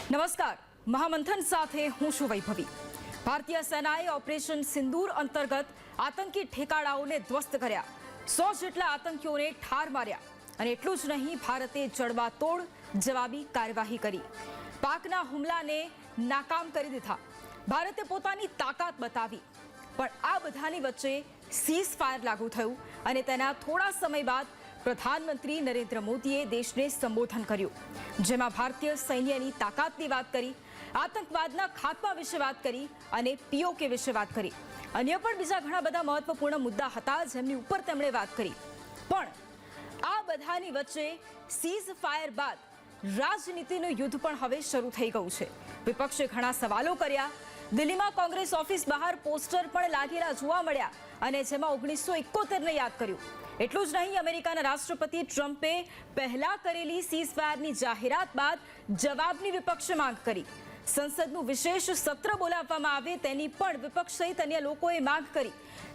નમસ્કાર, મહામંથન સાથે હું છું વૈભવી। ભારતીય સેનાએ ઓપરેશન સિંદૂર અંતર્ગત આતંકી ઠેકાણાઓને ધ્વસ્ત કર્યા, 100 જેટલા આતંકીઓને ઠાર માર્યા અને એટલું જ નહીં, ભારતે જડબાતોડ જવાબી કાર્યવાહી કરી, પાકના હુમલાને નાકામ કરી દીધા। ભારતે પોતાની તાકાત બતાવી, પણ આ બધાની વચ્ચે સીઝ ફાયર લાગુ થયું અને તેના થોડા સમય બાદ પ્રધાનમંત્રી નરેન્દ્ર મોદીએ દેશને સંબોધન કર્યું, જેમાં ભારતીય સૈન્યની તાકાતની વાત કરી, આતંકવાદના ખાત્મા વિશે વાત કરી અને પીઓકે વિશે વાત કરી। અન્ય પણ બીજા ઘણા બધા મહત્વપૂર્ણ મુદ્દા હતા જેમની ઉપર તેમણે વાત કરી। પણ આ બધાની વચ્ચે સીઝ ફાયર બાદ રાજનીતિનું યુદ્ધ પણ હવે શરૂ થઈ ગયું છે। વિપક્ષે ઘણા સવાલો કર્યા, દિલ્હીમાં કોંગ્રેસ ઓફિસ બહાર પોસ્ટર પણ લાગેલા જોવા મળ્યા અને જેમાં 1971ને યાદ કર્યું। એટલું જ નહીં, અમેરિકાના રાષ્ટ્રપતિ ટ્રમ્પે પહેલા કરેલી સીઝ ફાયરની જાહેરાત બાદ જવાબની વિપક્ષે માંગ કરી। સંસદનું વિશેષ સત્ર બોલાવવામાં આવે તેની પણ વિપક્ષ સહિત અન્ય લોકોએ માંગ કરી।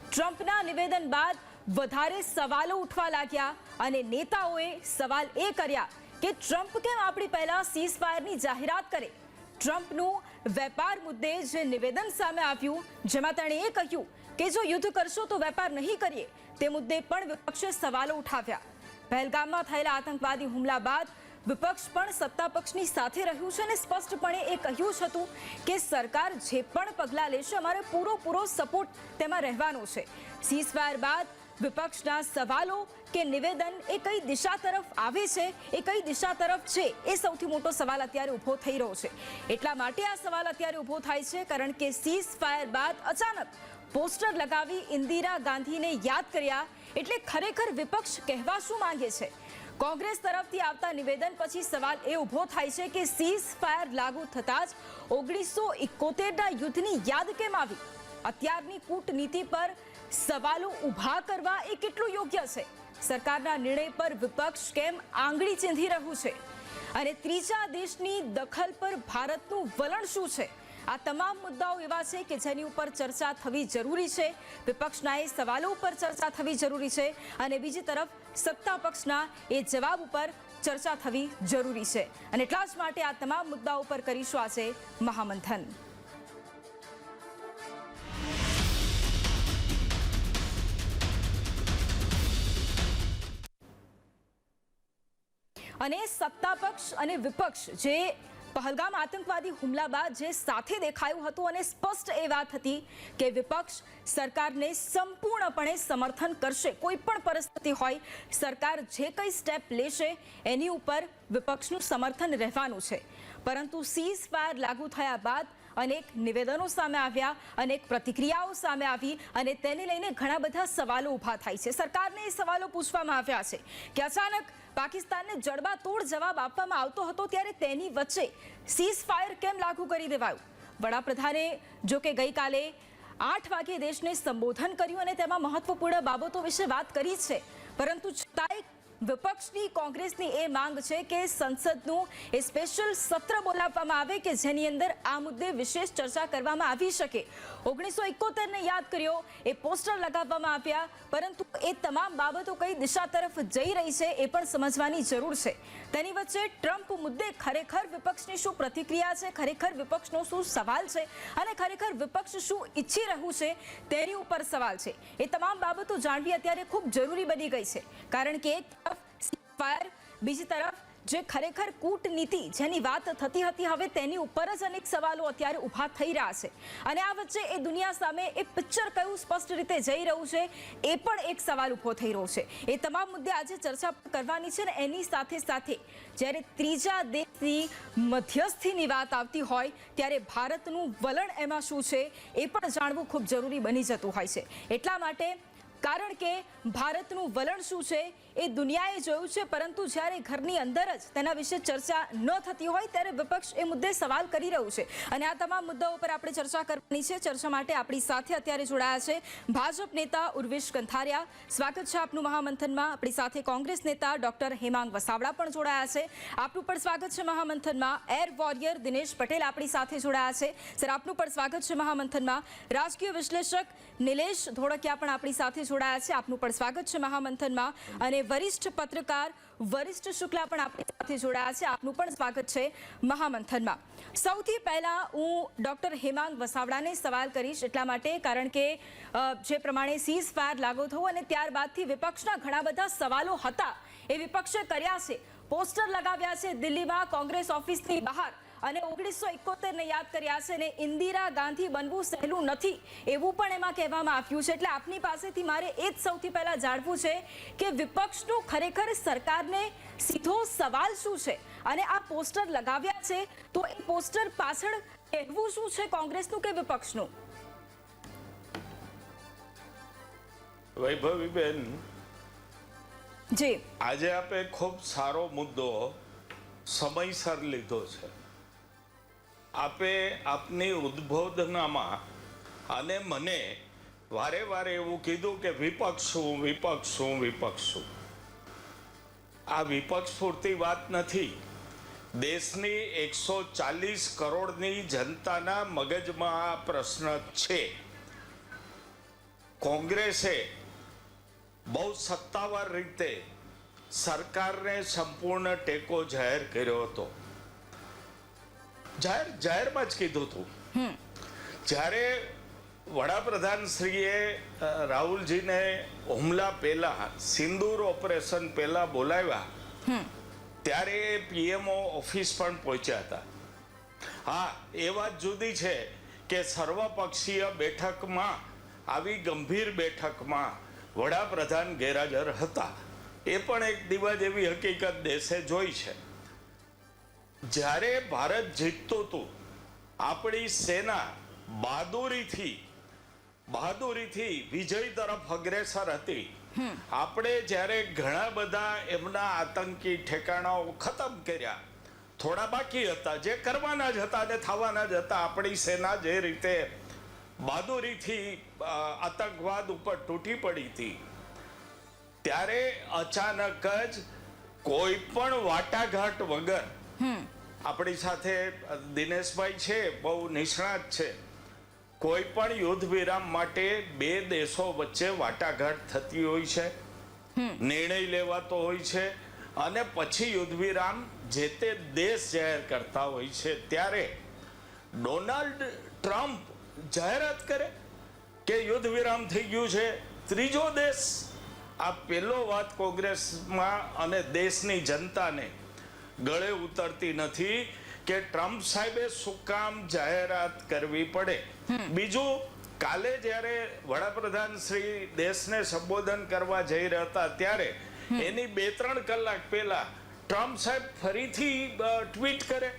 ટ્રમ્પના નિવેદન બાદ વધારે સવાલો ઉઠવા લાગ્યા અને નેતાઓએ સવાલ એ કર્યા કે ટ્રમ્પ કેમ આપણી પહેલા સીઝ ફાયરની જાહેરાત કરે। ટ્રમ્પનું વેપાર મુદ્દે જે નિવેદન સામે આવ્યું, જેમાં તેણે એ કહ્યું કે જો યુદ્ધ કરશો તો વેપાર નહીં કરીએ, તે મુદ્દે પણ વિપક્ષે સવાલો ઉઠાવ્યા। પહેલગામમાં થયેલા આતંકવાદી હુમલા બાદ વિપક્ષ પણ સત્તા પક્ષની સાથે રહ્યું છે અને સ્પષ્ટપણે એ કહ્યું જ હતું કે સરકાર જે પણ પગલાં લેશે, અમારે પૂરો સપોર્ટ તેમાં રહેવાનો છે। સીઝ ફાયર બાદ વિપક્ષના સવાલો કે નિવેદન એ કઈ દિશા તરફ આવે છે, એ કઈ દિશા તરફ છે, એ સૌથી મોટો સવાલ અત્યારે ઊભો થઈ રહ્યો છે। એટલા માટે આ સવાલ અત્યારે ઊભો થાય છે કારણ કે સીઝ ફાયર બાદ અચાનક પોસ્ટર લગાવી ઇન્દિરા ગાંધીને યાદ કર્યા, એટલે ખરેખર વિપક્ષ કહેવા શું માંગે છે? કોંગ્રેસ તરફથી આવતા નિવેદન પછી સવાલ એ ઊભો થાય છે કે સીઝ ફાયર લાગુ થતાં જ 1971ના યુદ્ધની યાદ કેમ આવી? અત્યારની કૂટનીતિ પર સવાલો ઊભા કરવા એ કેટલું યોગ્ય છે? સરકારના નિર્ણય પર વિપક્ષ કેમ આંગળી ચીંધી રહ્યું છે? અને ત્રીજા દેશની દખલ પર ભારતનું વલણ શું છે? આ તમામ મુદ્દાઓ એવા છે કે જેની ઉપર ચર્ચા થવી જરૂરી છે। વિપક્ષના એ સવાલો ઉપર ચર્ચા થવી જરૂરી છે અને બીજી તરફ સત્તા પક્ષના એ જવાબ ઉપર ચર્ચા થવી જરૂરી છે અને એટલા જ માટે આ તમામ મુદ્દાઓ પર કરીશું આજે મહામંથન। અને સત્તા પક્ષ અને વિપક્ષ જે પહેલગામ આતંકવાદી હુમલા બાદ જે સાથે દેખાયું હતું અને સ્પષ્ટ એ વાત હતી કે વિપક્ષ સરકારને સંપૂર્ણપણે સમર્થન કરશે, કોઈ પણ પરિસ્થિતિ હોય, સરકાર જે કંઈ સ્ટેપ લેશે એની ઉપર વિપક્ષનું સમર્થન રહેવાનું છે। પરંતુ સીઝ ફાયર લાગુ થયા બાદ અનેક નિવેદનો સામે આવ્યા, અનેક પ્રતિક્રિયાઓ સામે આવી અને તેને લઈને ઘણા બધા સવાલો ઊભા થાય છે। સરકારને એ સવાલો પૂછવામાં આવ્યા છે કે અચાનક પાકિસ્તાનને જડબાતોડ જવાબ આપવામાં આવતો હતો ત્યારે તેની વચ્ચે સીઝ ફાયર કેમ લાગુ કરી દેવાયું? વડાપ્રધાને જો કે ગઈકાલે 8 વાગે દેશને સંબોધન કર્યું અને તેમાં મહત્વપૂર્ણ બાબતો વિશે વાત કરી છે, પરંતુ છતાંય વિપક્ષની કોંગ્રેસની એ માંગ છે કે સંસદનું એ સ્પેશિયલ સત્ર બોલાવવામાં આવે કે જેની અંદર આ મુદ્દે વિશેષ ચર્ચા કરવામાં આવી શકે। 1971ને યાદ કર્યો, એ પોસ્ટર લગાવવામાં આવ્યા, પરંતુ એ તમામ બાબતો કઈ દિશા તરફ જઈ રહી છે એ પણ સમજવાની જરૂર છે। તેની વચ્ચે ટ્રમ્પ મુદ્દે ખરેખર વિપક્ષની શું પ્રતિક્રિયા છે, ખરેખર વિપક્ષનો શું સવાલ છે અને ખરેખર વિપક્ષ શું ઈચ્છી રહ્યું છે તેની ઉપર સવાલ છે। એ તમામ બાબતો જાણવી અત્યારે ખૂબ જરૂરી બની ગઈ છે કારણ કે એક ફાયર, બીજી તરફ જે ખરેખર કૂટનીતિ જેની વાત થતી હતી, હવે તેની ઉપર જ અનેક સવાલો અત્યારે ઊભા થઈ રહ્યા છે અને આ વચ્ચે એ દુનિયા સામે એ પિક્ચર કયું સ્પષ્ટ રીતે જઈ રહ્યું છે એ પણ એક સવાલ ઊભો થઈ રહ્યો છે। એ તમામ મુદ્દે આજે ચર્ચા કરવાની છે ને એની સાથે સાથે જ્યારે ત્રીજા દેશની મધ્યસ્થીની વાત આવતી હોય ત્યારે ભારતનું વલણ એમાં શું છે એ પણ જાણવું ખૂબ જરૂરી બની જતું હોય છે। એટલા માટે કારણ કે ભારતનું વલણ શું છે એ દુનિયાએ જોયું છે, પરંતુ જ્યારે ઘરની અંદર જ તેના વિશે ચર્ચા ન થતી હોય ત્યારે વિપક્ષ એ મુદ્દે સવાલ કરી રહ્યું છે અને આ તમામ મુદ્દાઓ પર આપણે ચર્ચા કરવાની છે। ચર્ચા માટે આપણી સાથે અત્યારે જોડાયા છે ભાજપ નેતા ઉર્વિશ કંથારિયા, સ્વાગત છે આપનું મહામંથનમાં। આપણી સાથે કોંગ્રેસ નેતા ડોક્ટર હેમાંગ વસાવડા પણ જોડાયા છે, આપનું પણ સ્વાગત છે મહામંથનમાં। એર વોરિયર દિનેશ પટેલ આપણી સાથે જોડાયા છે, સર આપનું પણ સ્વાગત છે મહામંથનમાં। રાજકીય વિશ્લેષક નિલેશ ધોળકિયા પણ આપણી સાથે જોડાયા છે, આપનું પણ સ્વાગત છે મહામંથનમાં। અને વરિષ્ઠ પત્રકાર વરિષ્ઠ શુક્લા પણ આપણી સાથે જોડાયા છે. આપનું પણ સ્વાગત છે મહામંથનમાં. સૌથી પહેલા હું ડોક્ટર હેમાંગ વસાવડાને સવાલ કરીશ, એટલા માટે કારણ કે જે પ્રમાણે સીઝ ફાયર લાગુ થયું અને ત્યારબાદથી વિપક્ષના ઘણા બધા સવાલો હતા એ વિપક્ષે કર્યા છે. પોસ્ટર લગાવ્યા છે દિલ્હીમાં કોંગ્રેસ ઓફિસની બહાર અને 1971ને યાદ કર્યા છે અને ઇન્દિરા ગાંધી બનવું સહેલું નથી એવું પણ એમાં કહેવામાં આવ્યું છે. એટલે આપની પાસેથી મારે એ જ સૌથી પહેલા જાણવું છે કે વિપક્ષનું ખરેખર સરકારને સીધો સવાલ શું છે અને આ પોસ્ટર લગાવ્યા છે તો એ પોસ્ટર પાછળ કહેવું શું છે, કોંગ્રેસનું કે વિપક્ષનું? વૈભવીબેન, જી, આજે આપે ખૂબ સારો મુદ્દો સમયસર લીધો છે. આપે આપની ઉદ્બોધનામાં અને મને વારે વારે એવું કીધું કે વિપક્ષ છું. આ વિપક્ષ પૂરતી વાત નથી. દેશની 140 કરોડની જનતાના મગજમાં આ પ્રશ્ન છે. કોંગ્રેસે બહુ સત્તાવાર રીતે સરકારને સંપૂર્ણ ટેકો જાહેર કર્યો હતો. જાહેરમાં જ કીધું હતું. જ્યારે વડાપ્રધાન શ્રીએ રાહુલજીને હુમલા પહેલા, સિંદૂર ઓપરેશન પહેલા બોલાવ્યા, ત્યારે પીએમઓ ઓફિસ પણ પહોંચ્યા હતા. હા, એ વાત જુદી છે કે સર્વપક્ષીય બેઠકમાં, આવી ગંભીર બેઠકમાં વડાપ્રધાન ગેરહાજર હતા. એ પણ એક દિવસ એવી હકીકત દેશે જોઈ છે. જ્યારે ભારત જીતતું હતું, આપણી સેના બહાદુરીથી વિજય તરફ અગ્રેસર હતી. આપણે જ્યારે ઘણા બધા એમના આતંકી ઠેકાણાઓ ખતમ કર્યા, થોડા બાકી હતા જે કરવાના જ હતા અને થવાના જ હતા, આપણી સેના જે રીતે બહાદુરીથી આતંકવાદ ઉપર તૂટી પડી હતી, ત્યારે અચાનક જ કોઈ પણ વાટાઘાટ વગર, આપણી સાથે દિનેશભાઈ છે, બહુ નિષ્ણાત છે, કોઈ પણ યુદ્ધ વિરામ માટે બે દેશો વચ્ચે વાટાઘાટ થતી હોય છે, નિર્ણય લેવાતો હોય છે અને પછી યુદ્ધ વિરામ જે તે દેશ જાહેર કરતા હોય છે. ત્યારે ડોનાલ્ડ ટ્રમ્પ જાહેરાત કરે કે યુદ્ધ વિરામ થઈ ગયું છે, ત્રીજો દેશ. આ પહેલો વાત કોંગ્રેસમાં અને દેશની જનતાને ગળે ઉતરતી નથી કે ટ્રમ્પ સાહેબે શું કામ જાહેરાત કરવી પડે. બીજું, કાલે જ્યારે વડાપ્રધાન શ્રી દેશને સંબોધન કરવા જઈ રહ્યા હતા, ત્યારે એની 2-3 કલાક પહેલા ટ્રમ્પ સાહેબ ફરીથી ટ્વીટ કરે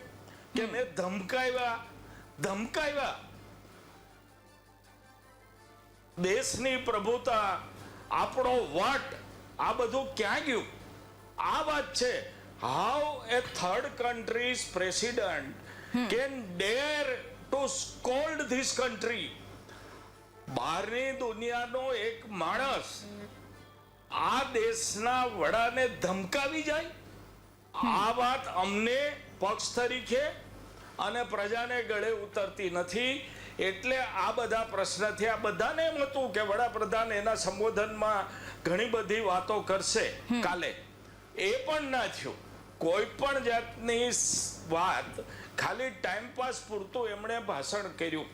કે મેં ધમકાવ્યા. દેશની પ્રભુતા, આપણો વટ, આ બધું ક્યાં ગયું? આ વાત છે. How a third country's president can dare to scold this country? બહારની દુનિયાનો એક માણસ આ દેશના વડાને ધમકાવી જાય? આ વાત અમને પક્ષ તરીકે અને પ્રજાને ગળે ઉતરતી નથી. એટલે આ બધા પ્રશ્નથી આ બધાને એમ હતું કે વડાપ્રધાન એના સંબોધનમાં ઘણી બધી વાતો કરશે કાલે. એ પણ ના થયું. કોઈ પણ જાતની વાત, ખાલી ટાઈમ પાસ પૂરતું એમણે ભાષણ કર્યું.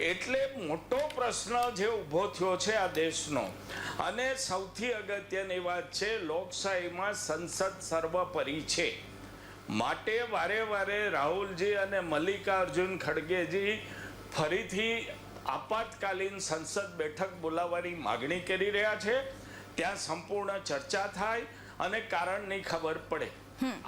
એટલે મોટો પ્રશ્ન જે ઊભો થયો છે આ દેશનો, અને સૌથી અગત્યની વાત છે, લોકશાહીમાં સંસદ સર્વોપરી છે. માટે વારે વારે રાહુલજી અને મલ્લિકાર્જુન ખડગેજી ફરીથી આપાતકાલીન સંસદ બેઠક બોલાવવાની માગણી કરી રહ્યા છે. ત્યાં સંપૂર્ણ ચર્ચા થાય અને કારણની ખબર પડે.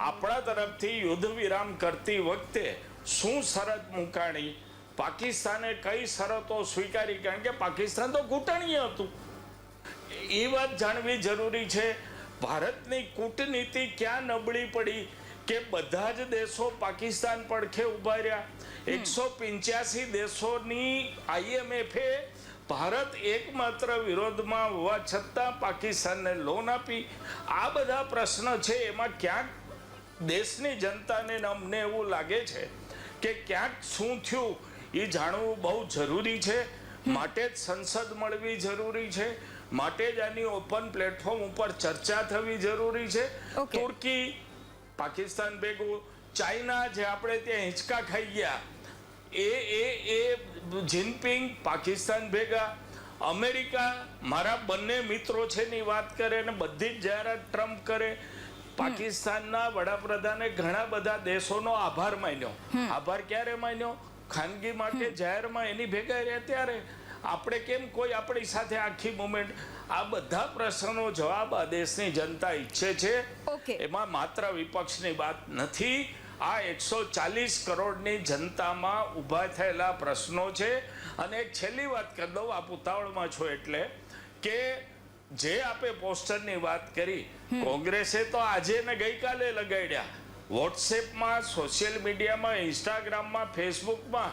આપણા તરફથી યુદ્ધ વિરામ કરતી વખતે શું શરત મુકાણી, પાકિસ્તાને કઈ શરતો સ્વીકારી, કારણ કે પાકિસ્તાન તો ઘૂંટણીય હતું, એ વાત જાણવી જરૂરી છે. ભારતની કૂટનીતિ ક્યાં નબળી પડી કે બધા જ દેશો પાકિસ્તાન પડખે ઉભા રહ્યા. 185 દેશોની IMFએ ભારત એકમાત્ર વિરોધમાં હોવા છતાં પાકિસ્તાનને લોન આપી. આ બધા પ્રશ્ન છે. એમાં ક્યાંક દેશની જનતાને અમને એવું લાગે છે કે ક્યાંક શું થયું એ જાણવું બહુ જરૂરી છે. માટે જ સંસદ મળવી જરૂરી છે. માટે જ આની ઓપન પ્લેટફોર્મ ઉપર ચર્ચા થવી જરૂરી છે. Okay. તુર્કી પાકિસ્તાન ભેગું, ચાઇના જે આપણે ત્યાં હિંચકા ખાઈ ગયા એ જિનપિંગ પાકિસ્તાન ભેગા, અમેરિકા મારા બંને મિત્રો છે ની વાત કરે અને બધી જ જાહેરાત ટ્રમ્પ કરે. પાકિસ્તાનના વડાપ્રધાને ઘણા બધા દેશોનો આભાર માન્યો. આભાર ક્યારે માન્યો? ખાનગી માટે જાહેરમાં એની ભેગા રહ્યા ત્યારે. આપણે કેમ કોઈ આપણી સાથે આખી મુવમેન્ટ? આ બધા પ્રશ્નનો જવાબ આ દેશની જનતા ઈચ્છે છે. Okay. એમાં માત્ર વિપક્ષની વાત નથી. આ 140 કરોડની જનતામાં ઊભા થયેલા પ્રશ્નો છે. અને એક છેલ્લી વાત કરી દઉં, આપ ઉતાવળમાં છો એટલે, કે જે આપે પોસ્ટરની વાત કરી, કોંગ્રેસે તો આજે ને ગઈકાલે લગાડ્યા. વોટ્સએપમાં, સોશિયલ મીડિયામાં, ઇન્સ્ટાગ્રામમાં, ફેસબુકમાં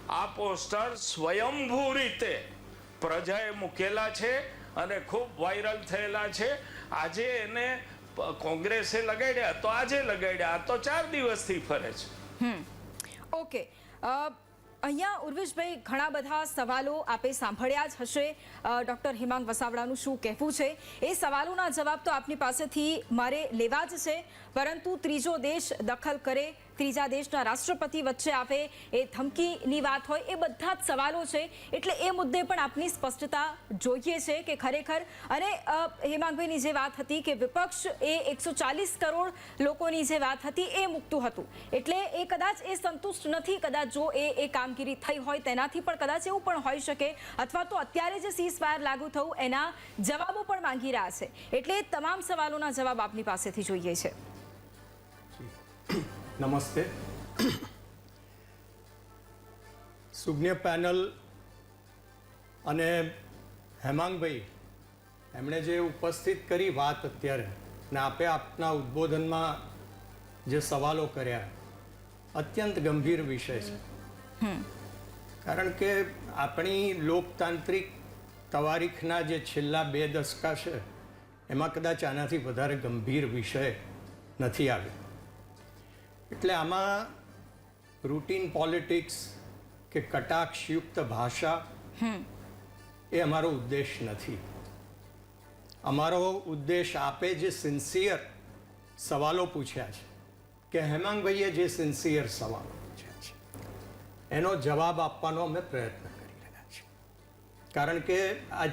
આ પોસ્ટર સ્વયંભૂ રીતે પ્રજાએ મૂકેલા છે અને ખૂબ વાયરલ થયેલા છે. આજે એને કોંગ્રેસે લગાડ્યા તો આજે લગાડ્યા, આ તો 4 દિવસથી ફરે છે. ઓકે, અહીંયા ઉર્વેશભાઈ ઘણા બધા સવાલો આપે સાંભળ્યા જ હશે. ડૉક્ટર હિમાંગ વસાવડાનું શું કહેવું છે એ સવાલોના જવાબ તો આપની પાસેથી મારે લેવા જ છે. પરંતુ ત્રીજો દેશ દખલ કરે, ત્રીજા દેશના રાષ્ટ્રપતિ વચ્ચે આવે, એ ધમકીની વાત હોય, એ બધા જ સવાલો છે. એટલે એ મુદ્દે પણ આપની સ્પષ્ટતા જોઈએ છે કે ખરેખર. અને હેમાંગભાઈની જે વાત હતી કે વિપક્ષ એ 140 કરોડ લોકોની જે વાત હતી એ મૂકતું હતું, એટલે એ કદાચ એ સંતુષ્ટ નથી. કદાચ જો એ કામગીરી થઈ હોય તેનાથી પણ કદાચ એવું પણ હોઈ શકે, અથવા તો અત્યારે જે સીઝફાયર લાગુ થયું એના જવાબો પણ માંગી રહ્યા છે. એટલે તમામ સવાલોના જવાબ આપની પાસેથી જોઈએ છે. નમસ્તે. સુજ્ઞ પેનલ અને હેમાંગભાઈ એમણે જે ઉપસ્થિત કરી વાત અત્યારે, ને આપે આપના ઉદ્બોધનમાં જે સવાલો કર્યા, અત્યંત ગંભીર વિષય છે. કારણ કે આપણી લોકતાંત્રિક તવારીખના જે છેલ્લા 2 દશકા છે એમાં કદાચ આનાથી વધારે ગંભીર વિષય નથી આવ્યો. એટલે આમાં રૂટીન પોલિટિક્સ કે કટાક્ષયુક્ત ભાષા એ અમારો ઉદ્દેશ નથી. અમારો ઉદ્દેશ આપે જે સિન્સિયર સવાલો પૂછ્યા છે, કે હેમાંગભાઈએ જે સિન્સિયર સવાલો પૂછ્યા છે એનો જવાબ આપવાનો અમે પ્રયત્ન કરી રહ્યા છીએ. કારણ કે આ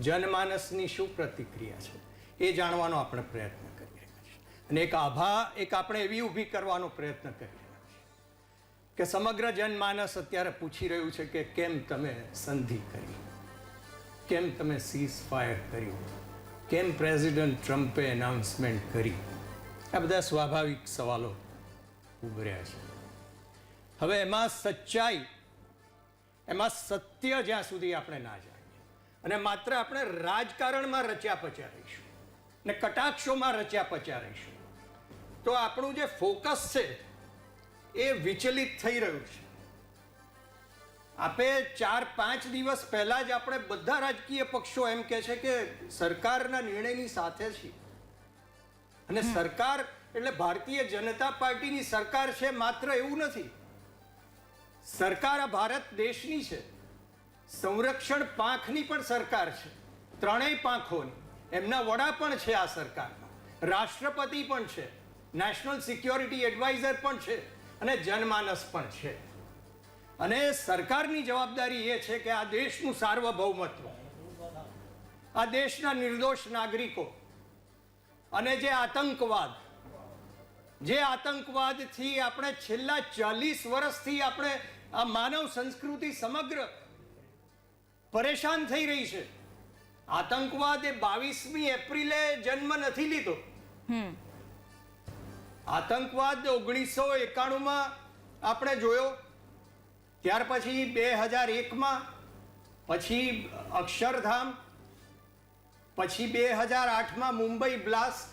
જનમાનસની શું પ્રતિક્રિયા છે એ જાણવાનો આપણે પ્રયત્ન કરી રહ્યા છીએ. અને એક આપણે એવી ઊભી કરવાનો પ્રયત્ન કરી રહ્યા છીએ કે સમગ્ર જનમાનસ અત્યારે પૂછી રહ્યું છે કે કેમ તમે સંધિ કરી, કેમ તમે સીઝ ફાયર કર્યું, કેમ પ્રેસિડેન્ટ ટ્રમ્પે એનાઉન્સમેન્ટ કરી. આ બધા સ્વાભાવિક સવાલો ઉભર્યા છે. હવે એમાં સચ્ચાઈ, એમાં સત્ય જ્યાં સુધી આપણે ના જાણીએ અને માત્ર આપણે રાજકારણમાં રચ્યા પચ્યા રહીશું ને કટાક્ષોમાં રચ્યા પચ્યા રહીશું તો આપણું જે ફોકસ છે એ વિચલિત થઈ રહ્યું છે. આપે 4-5 દિવસ પહેલા જ આપણે બધા રાજકીય પક્ષો એમ કહે છે કે સરકારના નિર્ણયની સાથે છીએ. અને સરકાર એટલે ભારતીય જનતા પાર્ટીની સરકાર છે માત્ર એવું નથી. સરકાર આ ભારત દેશની છે, સંરક્ષણ પાંખની પણ સરકાર છે, 3 પાંખોની. એમના વડા પણ છે આ સરકારમાં, રાષ્ટ્રપતિ પણ છે, નેશનલ સિક્યોરિટી એડવાઇઝર પણ છે અને જનમાનસ પણ છે. અને સરકારની જવાબદારી એ છે કે આ દેશનું સાર્વભૌમત્વ, આ દેશના નિર્દોષ નાગરિકો અને જે આતંકવાદથી આપણે છેલ્લા 40 વર્ષથી આપણે આ માનવ સંસ્કૃતિ સમગ્ર પરેશાન થઈ રહી છે. આતંકવાદ એ 22મી એપ્રિલે જન્મ નથી લીધો. આતંકવાદ 1991માં આપણે જોયો, ત્યાર પછી 2001માં, પછી અક્ષરધામ, પછી 2008માં મુંબઈ બ્લાસ્ટ,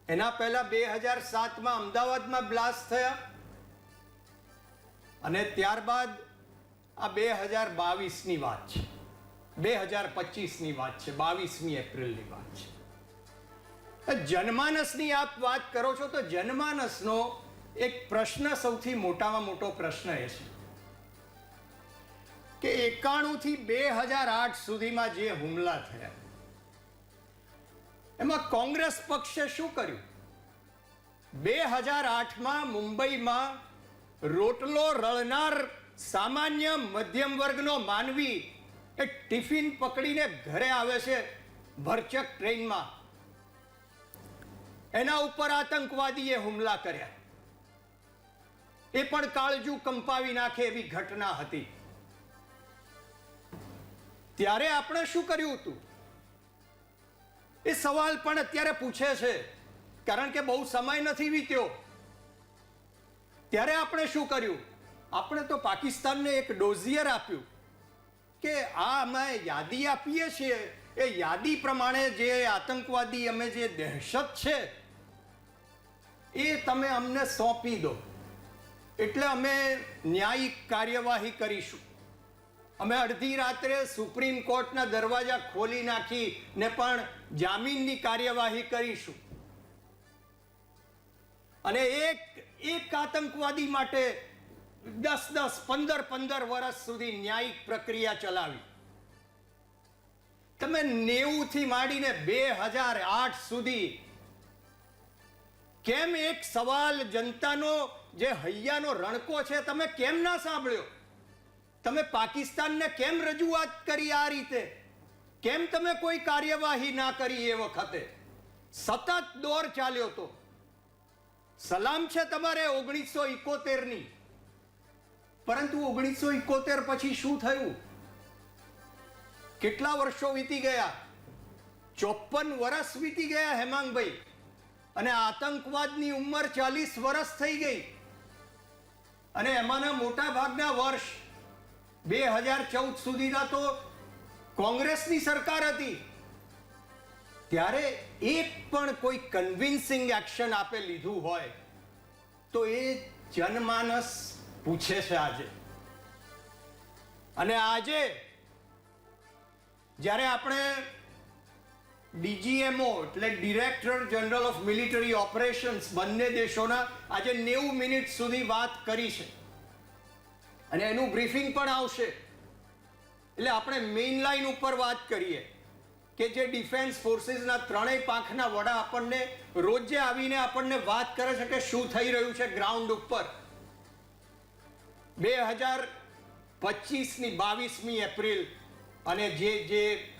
એના પહેલા 2007માં અમદાવાદમાં બ્લાસ્ટ થયા અને ત્યારબાદ આ 2022ની વાત છે, 2025ની વાત છે, 22મી એપ્રિલની વાત છે. જનમાનસની આપ વાત કરો છો તો જનમાનસનો એક પ્રશ્ન, સૌથી મોટામાં મોટો પ્રશ્ન એ છે કે 91 થી 2008 સુધીમાં જે હુમલા થયા એમાં કોંગ્રેસ પક્ષે શું કર્યું? 2008માં મુંબઈમાં રોટલો રળનાર સામાન્ય મધ્યમ વર્ગનો માનવી એ ટિફિન પકડીને ઘરે આવે છે ભરચક ટ્રેનમાં, એના ઉપર આતંકવાદીએ હુમલા કર્યા. એ પણ કાળજું કંપાવી નાખે એવી ઘટના હતી. ત્યારે આપણે શું કર્યું હતું એ સવાલ પણ અત્યારે પૂછે છે, કારણ કે બહુ સમય નથી વીત્યો. ત્યારે આપણે શું કર્યું? આપણે તો પાકિસ્તાનને એક ડોઝિયર આપ્યું કે આ અમે યાદી આપીએ છીએ એ યાદી પ્રમાણે જે આતંકવાદી અમે જે દહેશત છે એ તમે અમને સોંપી દો, એટલે અમે ન્યાયિક કાર્યવાહી કરીશું. અમે અડધી રાત્રે સુપ્રીમ કોર્ટના દરવાજા ખોલી નાખીને પણ જામીનની કાર્યવાહી કરીશું. અને એક આતંકવાદી માટે 10-10, 15-15 વર્ષ સુધી ન્યાયિક પ્રક્રિયા ચલાવી. તમે 90 થી માંડીને 2008 સુધી કેમ એક સવાલ જનતાનો જે હૈયાનો રણકો છે તમે કેમ ના સાંભળ્યો? તમે પાકિસ્તાનને કેમ રજૂઆત કરી આ રીતે? કેમ તમે કોઈ કાર્યવાહી ના કરી? એ વખતે સતત દોર ચાલ્યો તો. સલામ છે તમારે 1971ની, પરંતુ 1971 પછી શું થયું? કેટલા વર્ષો વીતી ગયા? 54 વર્ષ વીતી ગયા હેમાંગભાઈ, અને આતંકવાદની ઉંમર 40 વર્ષ થઈ ગઈ. અને એમાંના મોટા ભાગના વર્ષ 2014 સુધીના તો કોંગ્રેસની સરકાર હતી. ત્યારે એક પણ કોઈ કન્વિન્સિંગ એક્શન આપે લીધું હોય તો એ જનમાનસ પૂછે છે આજે. અને આજે જ્યારે આપણે ડીજીએમઓ એટલે director general of military operations બંને દેશોના આજે 90 મિનિટ સુધી વાત કરી છે, અને એનું બ્રીફિંગ પણ આવશે. એટલે આપણે મેઇન લાઈન ઉપર વાત કરીએ કે જે ડિફેન્સ ફોર્સીસના ત્રણેય પાંખના વડા આપણને રોજે આવીને આપણને વાત કરે છે કે શું થઈ રહ્યું છે ગ્રાઉન્ડ ઉપર. 2025ની 22મી એપ્રિલ અને જે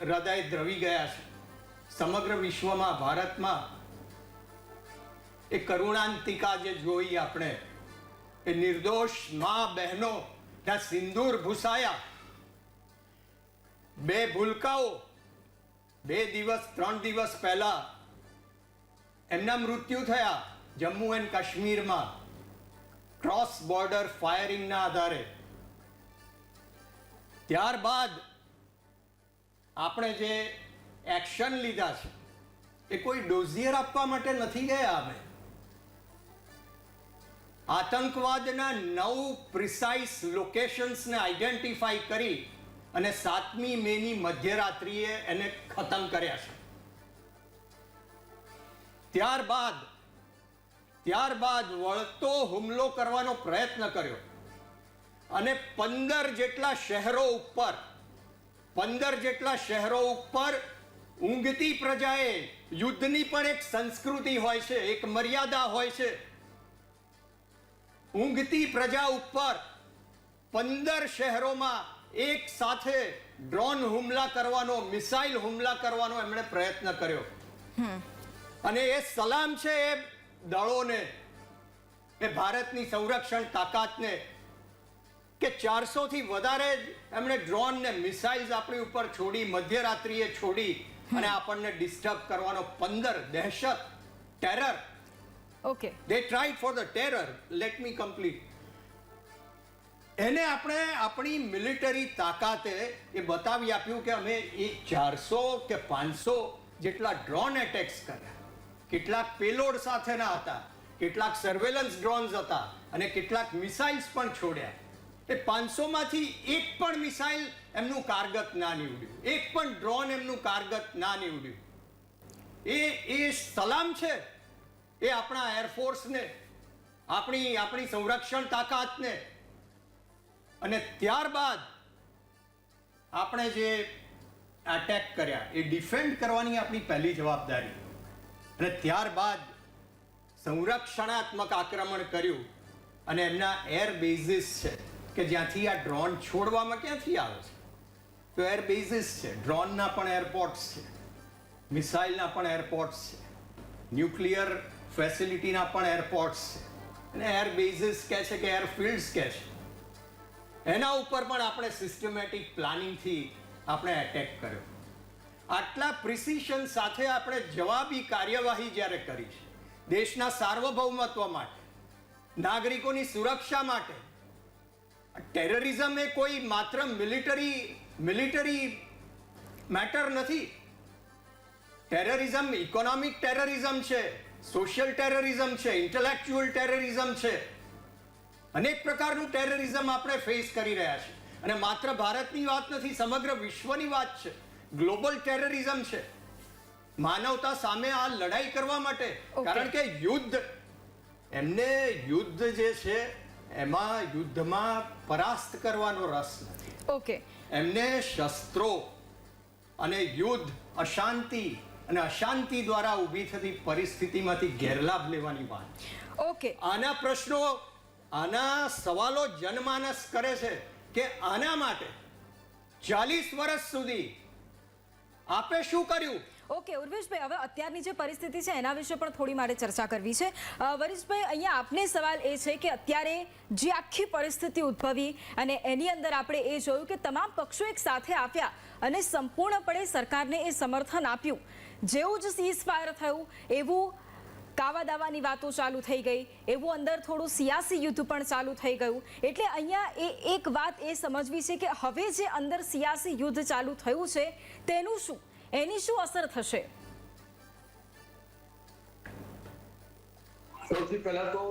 હૃદય દ્રવી ગયા છે સમગ્ર વિશ્વમાં, ભારતમાં એ કરુણાંતિકા જે જોઈ આપણે, એ નિર્દોષ મા બહેનો ત્યાં સિંદૂર ભૂસાયા. 2 ભૂલકાઓ 3 દિવસ પહેલા એમના મૃત્યુ થયા જમ્મુ એન્ડ કાશ્મીરમાં ક્રોસ બોર્ડર ફાયરિંગના આધારે. ત્યારબાદ આપણે જે એક્શન લીધા છે એ કોઈ ડોઝિયર આપવા માટે નથી ગયા. અમે આતંકવાદના 9 પ્રિસાઇઝ લોકેશન્સને આઈડેન્ટિફાઈ કરી અને 7મી મેની મધ્યરાત્રિએ એને ખતમ કર્યા છે. ત્યારબાદ વળતો હુમલો કરવાનો પ્રયત્ન કર્યો અને 15 જેટલા શહેરો ઉપર ઊંઘતી પ્રજાએ, યુદ્ધની પણ એક સંસ્કૃતિ હોય છે, એક મર્યાદા હોય છે. ઊંઘતી પ્રજા ઉપર 15 શહેરોમાં એક સાથે ડ્રોન હુમલા કરવાનો, મિસાઇલ હુમલા કરવાનો એમણે પ્રયત્ન કર્યો. અને એ સલામ છે એ દળોને, એ ભારતની સંરક્ષણ તાકાતને કે 400 થી વધારે એમણે ડ્રોન ને મિસાઇલ્સ આપણી ઉપર છોડી, મધ્યરાત્રિએ છોડી અને આપણને ડિસ્ટર્બ કરવાનો. 15 દહેશત, terror. Okay, they tried for the terror. Let me complete. એને આપણે આપણી મિલિટરી તાકાતે એ બતાવી આપ્યું કે અમે એ 400 કે 500 જેટલા ડ્રોન એટેક્સ કર્યા. કેટલાક પેલોડ સાથેના હતા, કેટલાક સર્વેલન્સ ડ્રોન્સ હતા અને કેટલાક મિસાઇલ્સ પણ છોડ્યા. એ 500માંથી એક પણ મિસાઇલ એમનું કારગત ના નીવડ્યું, એક પણ ડ્રોન એમનું કારગત ના નીવડ્યું. એ સલામ છે એ આપણા એરફોર્સને, આપણી સંરક્ષણ તાકાતને. અને ત્યારબાદ આપણે જે એટેક કર્યા એ ડિફેન્ડ કરવાની આપણી પહેલી જવાબદારી, અને ત્યારબાદ સંરક્ષણાત્મક આક્રમણ કર્યું અને એમના એર બેઝિસ છે કે જ્યાંથી આ ડ્રોન છોડવામાં ક્યાંથી આવે છે, તો એર બેઝિસ છે, ડ્રોનના પણ એરપોર્ટ્સ છે, મિસાઇલના પણ એરપોર્ટ્સ છે, ન્યુક્લિયર ફેસિલિટીના પણ એરપોર્ટ્સ છે, અને એર બેઝિસ કહે છે કે એરફિલ્ડ્સ કહે છે, એના ઉપર પણ આપણે સિસ્ટમેટિક પ્લાનિંગથી આપણે એટેક કર્યો. આટલા પ્રિસિશન સાથે આપણે જવાબી કાર્યવાહી જ્યારે કરી છે, દેશના સાર્વભૌમત્વ માટે, નાગરિકોની સુરક્ષા માટે, ટેરરિઝમ એ કોઈ માત્ર મિલિટરી મેટર નથી. ટેરરિઝમ ઇકોનોમિક ટેરરિઝમ છે, સોશિયલ ટેરરિઝમ છે, ઇન્ટેલેક્ચ્યુઅલ ટેરરિઝમ છે, અનેક પ્રકારનું ટેરરિઝમ આપણે ફેસ કરી રહ્યા છીએ. અને માત્ર ભારતની વાત નથી, સમગ્ર વિશ્વની વાત છે. ગ્લોબલ ટેરરિઝમ છે. માનવતા સામે આ લડાઈ કરવા માટે, કારણ કે યુદ્ધ, એમને યુદ્ધ જે છે એમાં યુદ્ધમાં પરાસ્ત કરવાનો રસ નથી. ઓકે, એમને શસ્ત્રો અને યુદ્ધ, અશાંતિ અને અશાંતિ દ્વારા ઊભી થતી પરિસ્થિતિમાંથી ગેરલાભ લેવાની વાત. ઓકે, આના પ્રશ્નો, આના સવાલો જનમાનસ કરે છે કે આના માટે 40 વર્ષ સુધી આપે શું કર્યું. ઓકે ઉર્વેશભાઈ, હવે અત્યારની જે પરિસ્થિતિ છે એના વિશે પણ થોડી મારે ચર્ચા કરવી છે. વરિશભાઈ, અહીંયા આપને સવાલ એ છે કે અત્યારે જે આખી પરિસ્થિતિ ઉદ્ભવી અને એની અંદર આપણે એ જોયું કે તમામ પક્ષો એક સાથે આવ્યા અને સંપૂર્ણપણે સરકારને એ સમર્થન આપ્યું. જેવું જ સીઝફાયર થયું એવું કાવા દાવાની વાતો ચાલુ થઈ ગઈ, એવું અંદર થોડું સિયાસી યુદ્ધ પણ ચાલુ થઈ ગયું. એટલે અહીંયા એક વાત એ સમજવી છે કે હવે જે અંદર સિયાસી યુદ્ધ ચાલુ થયું છે તેનું શું, એની શું અસર થશે? સૌથી પહેલા તો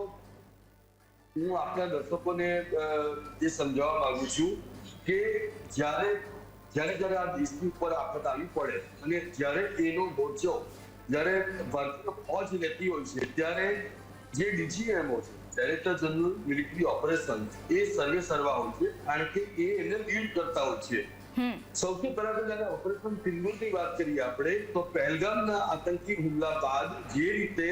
હું આપણા દર્શકોને એ સમજાવવા માંગુ છું કે જ્યારે આ દેશની ઉપર આફત આવી પડે અને જ્યારે એનો મોરચો, જ્યારે ભારતીય ફોજ લેતી હોય છે, ત્યારે જે ડીજીએમઓ છે, ડાયરેક્ટર જનરલ મિલિટરી ઓપરેશન, એ સર્વે સર્વા હોય છે, કારણ કે એ એને લીડ કરતા હોય છે. સૌથી પહેલા તો જયારે ઓપરેશન સિંદૂરની વાત કરીએ આપણે, તો પહેલગામના આતંકી હુમલા બાદ જે રીતે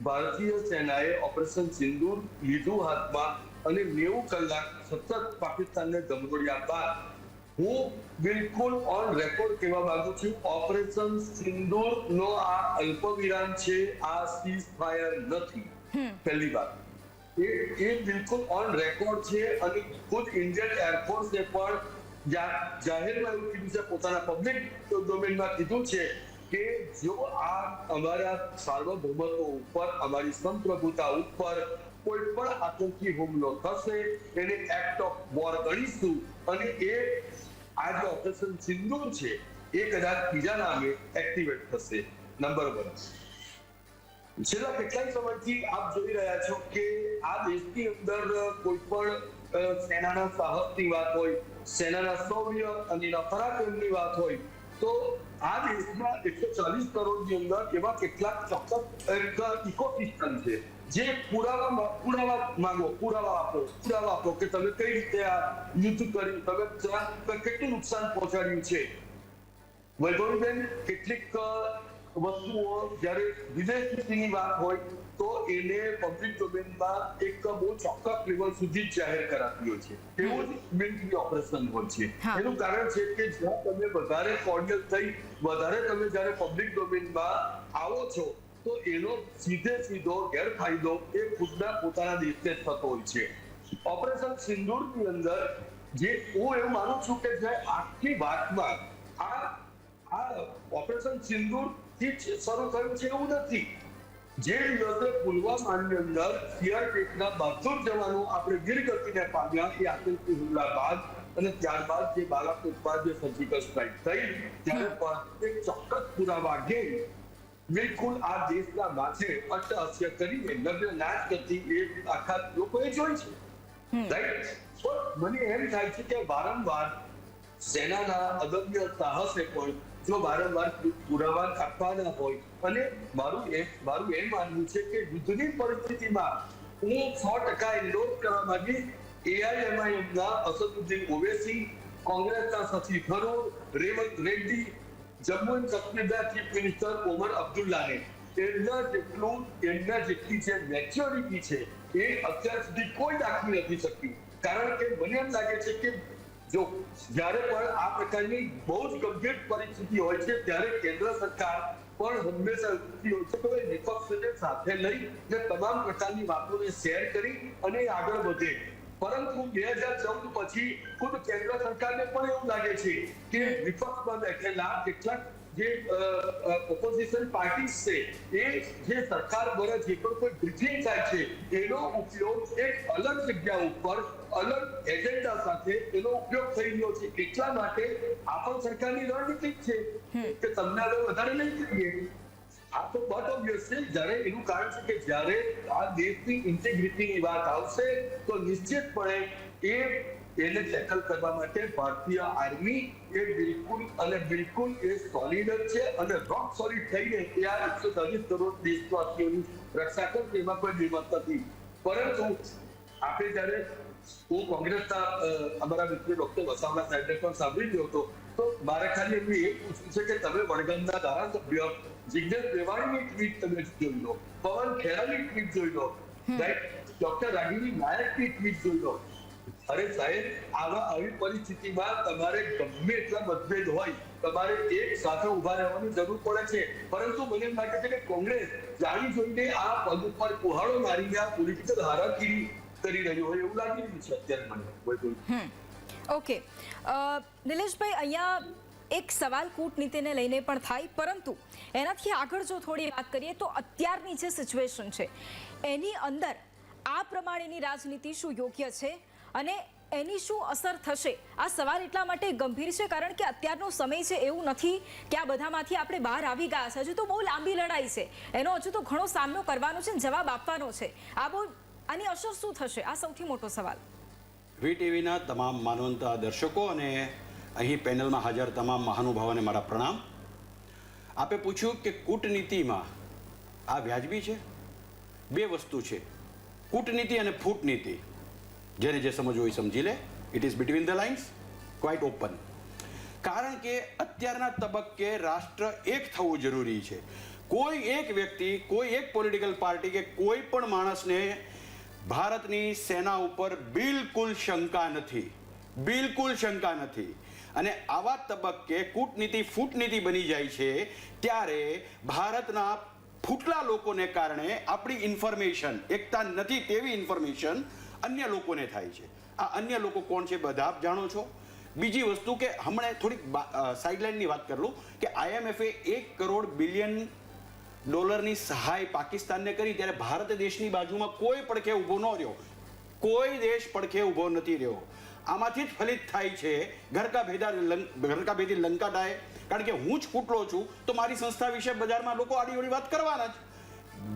ભારતીય સેનાએ ઓપરેશન સિંદૂર લીધું હાથમાં અને 90 કલાક સતત પાકિસ્તાનને ગમગોળ્યા બાદ હું બિલકુલ ઓન રેકોર્ડ કહેવા માંગુ છું, ઓપરેશન સિંદૂરનો આ અલ્પવિરામ છે, આ સીઝ ફાયર નથી. પહેલી વાત એ બિલકુલ ઓન રેકોર્ડ છે. અને ખુદ ઇન્ડિયન એરફોર્સે પણ જાહેરમાં એવું કીધું છે, પોતાના પબ્લિક ડોમેનમાં કીધું છે કે જો આ અમારા સાર્વભૌમત્વ ઉપર, અમારી સંપ્રભુતા ઉપર કોઈ પણ આતંકી હુમલો થશે એને એક્ટ ઓફ વોર ગણીશું. અને એ આ જે ઓપરેશન સિંદૂર છે એ કદાચ બીજા નામે એક્ટિવેટ થશે. નંબર 1, છેલ્લા કેટલાય સમયથી આપ જોઈ રહ્યા છો કે આ દેશની અંદર કોઈ પણ સેનાના સાહસની વાત હોય, સેનાના શૌર્ય અને પરાક્રમની વાત હોય, તો આ દેશમાં 140 કરોડની અંદર એવા કેટલાક ચોક્કસ ઇકોસિસ્ટમ છે જે પુરાવા આપો કે તમે કઈ રીતે આ યુદ્ધ કર્યું, તમે કેટલું નુકસાન પહોંચાડ્યું છે. વૈભવીબેન, કેટલીક વસ્તુઓ જ્યારે વિદેશ નીતિની વાત હોય તો એને પબ્લિક ડોમેનમાં એક બહુ ચોક્કસ લેવલ સુધી જાહેર કરાતી હોય છે. એવું જ મિલિટરી ઓપરેશન હોય છે. એનું કારણ છે કે જ્યાં તમે વધારે કોર્ડિયલ થઈ, વધારે તમે જ્યારે પબ્લિક ડોમેનમાં આવો છો તો એનો સીધો ગેરફાયદો એ ખુદના પોતાના દેશને થતો હોય છે. ઓપરેશન સિંદૂરની અંદર જે હું એવું માનું છું કે જે આખી વાતમાં આ ઓપરેશન સિંદૂર થી શરૂ થયું છે એવું નથી. જે દિવસે પુલવામાની અંદર સીઆરપીએફના 72 જવાનો આપણે વીરગતિને પામ્યા એ આતંકી હુમલા બાદ, અને ત્યારબાદ જે બાલાકોટમાં જે સર્જિકલ સ્ટ્રાઇક થઈ, ત્યારે પણ એક ચોક્કસ પુરાવા ગેમ બિલકુલ આ દેશના માથે અટ્ટહાસ્ય કરીને નગ્ન નાચ કરતી એ આખા લોકોએ જોઈ છે. રાઈટ? મને એમ થાય છે કે વારંવાર સેનાના અદમ્ય સાહસે પણ જો વારંવાર પુરાવા આપવાના હોય, અને મારું એમ માનવું છે કે યુદ્ધની પરિસ્થિતિમાં હું 100% એન્ડોર્સ કરવા માંગીશ એઆઈએમઆઈએમના અસદુદ્દીન ઓવૈસી કોંગ્રેસના શશી થરૂર, રેવંત રેડ્ડી, જમ્મુ એન્ડ કાશ્મીરના ચીફ મિનિસ્ટર ઓમર અબ્દુલ્લાને એમના જેટલી જે મેચ્યોરિટી છે એ અત્યાર સુધી કોઈ દાખવી નથી શક્યું. કારણ કે મને એમ લાગે છે કે જો જ્યારે પણ આ પ્રકારની બહુ જ ગંભીર પરિસ્થિતિ હોય છે ત્યારે કેન્દ્ર સરકાર પણ હંમેશા હોય છે કે વિપક્ષને સાથે લઈને તમામ પ્રકારની વાતોને શેર કરી અને આગળ વધે. પરંતુ 2014 પછી ખુદ કેન્દ્ર સરકારને પણ એવું લાગે છે કે વિપક્ષમાં બેઠેલા કેટલાક જે ઓપોઝિશન પાર્ટીઝ છે એ જે સરકાર દ્વારા જે પણ કોઈ બ્રિજિંગ થાય છે એનો ઉપયોગ એક અલગ જગ્યા ઉપર અલગ એજન્ડા સાથે એનો ઉપયોગ થઈ રહ્યો છે. એટલા માટે આ પણ સરકારની રણનીતિ છે કે તમને હવે વધારે નહીં કરીએ. આ તો બટ ઓબ્વિયસ છે. જ્યારે એનું કારણ છે કે જ્યારે આ દેશની ઇન્ટિગ્રિટીની વાત આવશે તો નિશ્ચિતપણે એને ટેકલ કરવા માટે ભારતીય આર્મી એ બિલકુલ એ સોલિડ છે અને રોક સોલિડ થઈને એ આ 140 કરોડ દેશવાસીઓની રક્ષા કરશે એમાં કોઈ નિર્મત નથી. પરંતુ આપણે જ્યારે હું કોંગ્રેસના અમારા મિત્ર ડોક્ટર વસાવડા સાહેબને પણ સાંભળી રહ્યો હતો તો મારે ખાલી એમનું એ પૂછવું છે કે તમે વડગામના ધારાસભ્ય જિજ્ઞેશ મેવાણીની ટ્વીટ તમે જોઈ લો, પવન ખેરાની ટ્વીટ જોઈ લો, ડોક્ટર રાગીની નાયકની ટ્વીટ જોઈ લો. અરે સાહેબ, આવી પરિસ્થિતિમાં તમારે ગમે એટલા મતભેદ હોય તમારે એક સાથે ઉભા રહેવાની જરૂર પડે છે. પરંતુ મને એમ લાગે છે કે કોંગ્રેસ જાણી જોઈને આ પદ ઉપર કુહાડો મારીને આ પોલિટિકલ હારાગીરી કરી રહ્યું હોય એવું લાગી રહ્યું છે અત્યારે મને. ઓકે નિલેશભાઈ, અહીંયા એક સવાલ કૂટનીતિને લઈને પણ થાય, પરંતુ એનાથી આગળ જો થોડી વાત કરીએ તો અત્યારની જે સિચ્યુએશન છે એની અંદર આ પ્રમાણેની રાજનીતિ શું યોગ્ય છે અને એની શું અસર થશે? આ સવાલ એટલા માટે ગંભીર છે કારણ કે અત્યારનો સમય છે એવું નથી કે આ બધામાંથી આપણે બહાર આવી ગયા છે. હજુ તો બહુ લાંબી લડાઈ છે, એનો હજુ તો ઘણો સામનો કરવાનો છે, જવાબ આપવાનો છે. આની અસર શું થશે? આ સૌથી મોટો સવાલ. વીટીવીના તમામ માનવંત દર્શકો અને અહીં પેનલમાં હાજર તમામ મહાનુભાવોને મારા પ્રણામ. આપે પૂછ્યું કે કૂટનીતિમાં આ વ્યાજબી છે? બે વસ્તુ છે, કૂટનીતિ અને ફૂટનીતિ. જેને જે સમજવું એ સમજી લે. It is between the lines, quite open. કારણ કે અત્યારના તબક્કે રાષ્ટ્ર એક થવું જરૂરી છે. કોઈ એક વ્યક્તિ, કોઈ એક પોલિટિકલ પાર્ટી કે કોઈ પણ માણસને ભારતની સેના ઉપર બિલકુલ શંકા નથી, બિલકુલ શંકા નથી. અને આવા તબક્કે કૂટનીતિ ફૂટનીતિ બની જાય છે ત્યારે ભારતના ફૂટલા લોકોને કારણે આપણી ઇન્ફોર્મેશન, એકતા નથી તેવી ઇન્ફોર્મેશન અન્ય લોકોને થાય છે. આ અન્ય લોકો કોણ છે બધા આપ જાણો છો. બીજી વસ્તુ કે હમણાં થોડીક સાઇડલાઇનની વાત કરું કે IMF $1 કરોડ બિલિયન સહાય પાકિસ્તાનને કરી ત્યારે ભારત દેશની બાજુમાં કોઈ પડખે ઊભો ન રહ્યો, કોઈ દેશ પડખે ઊભો નથી રહ્યો. આમાંથી જ ફલિત થાય છે ઘર કા ભેદી લંકા ડાય. કારણ કે હું જ ફૂટલો છું તો મારી સંસ્થા વિશે બજારમાં લોકો આડીઅવળી વાત કરવાના જ.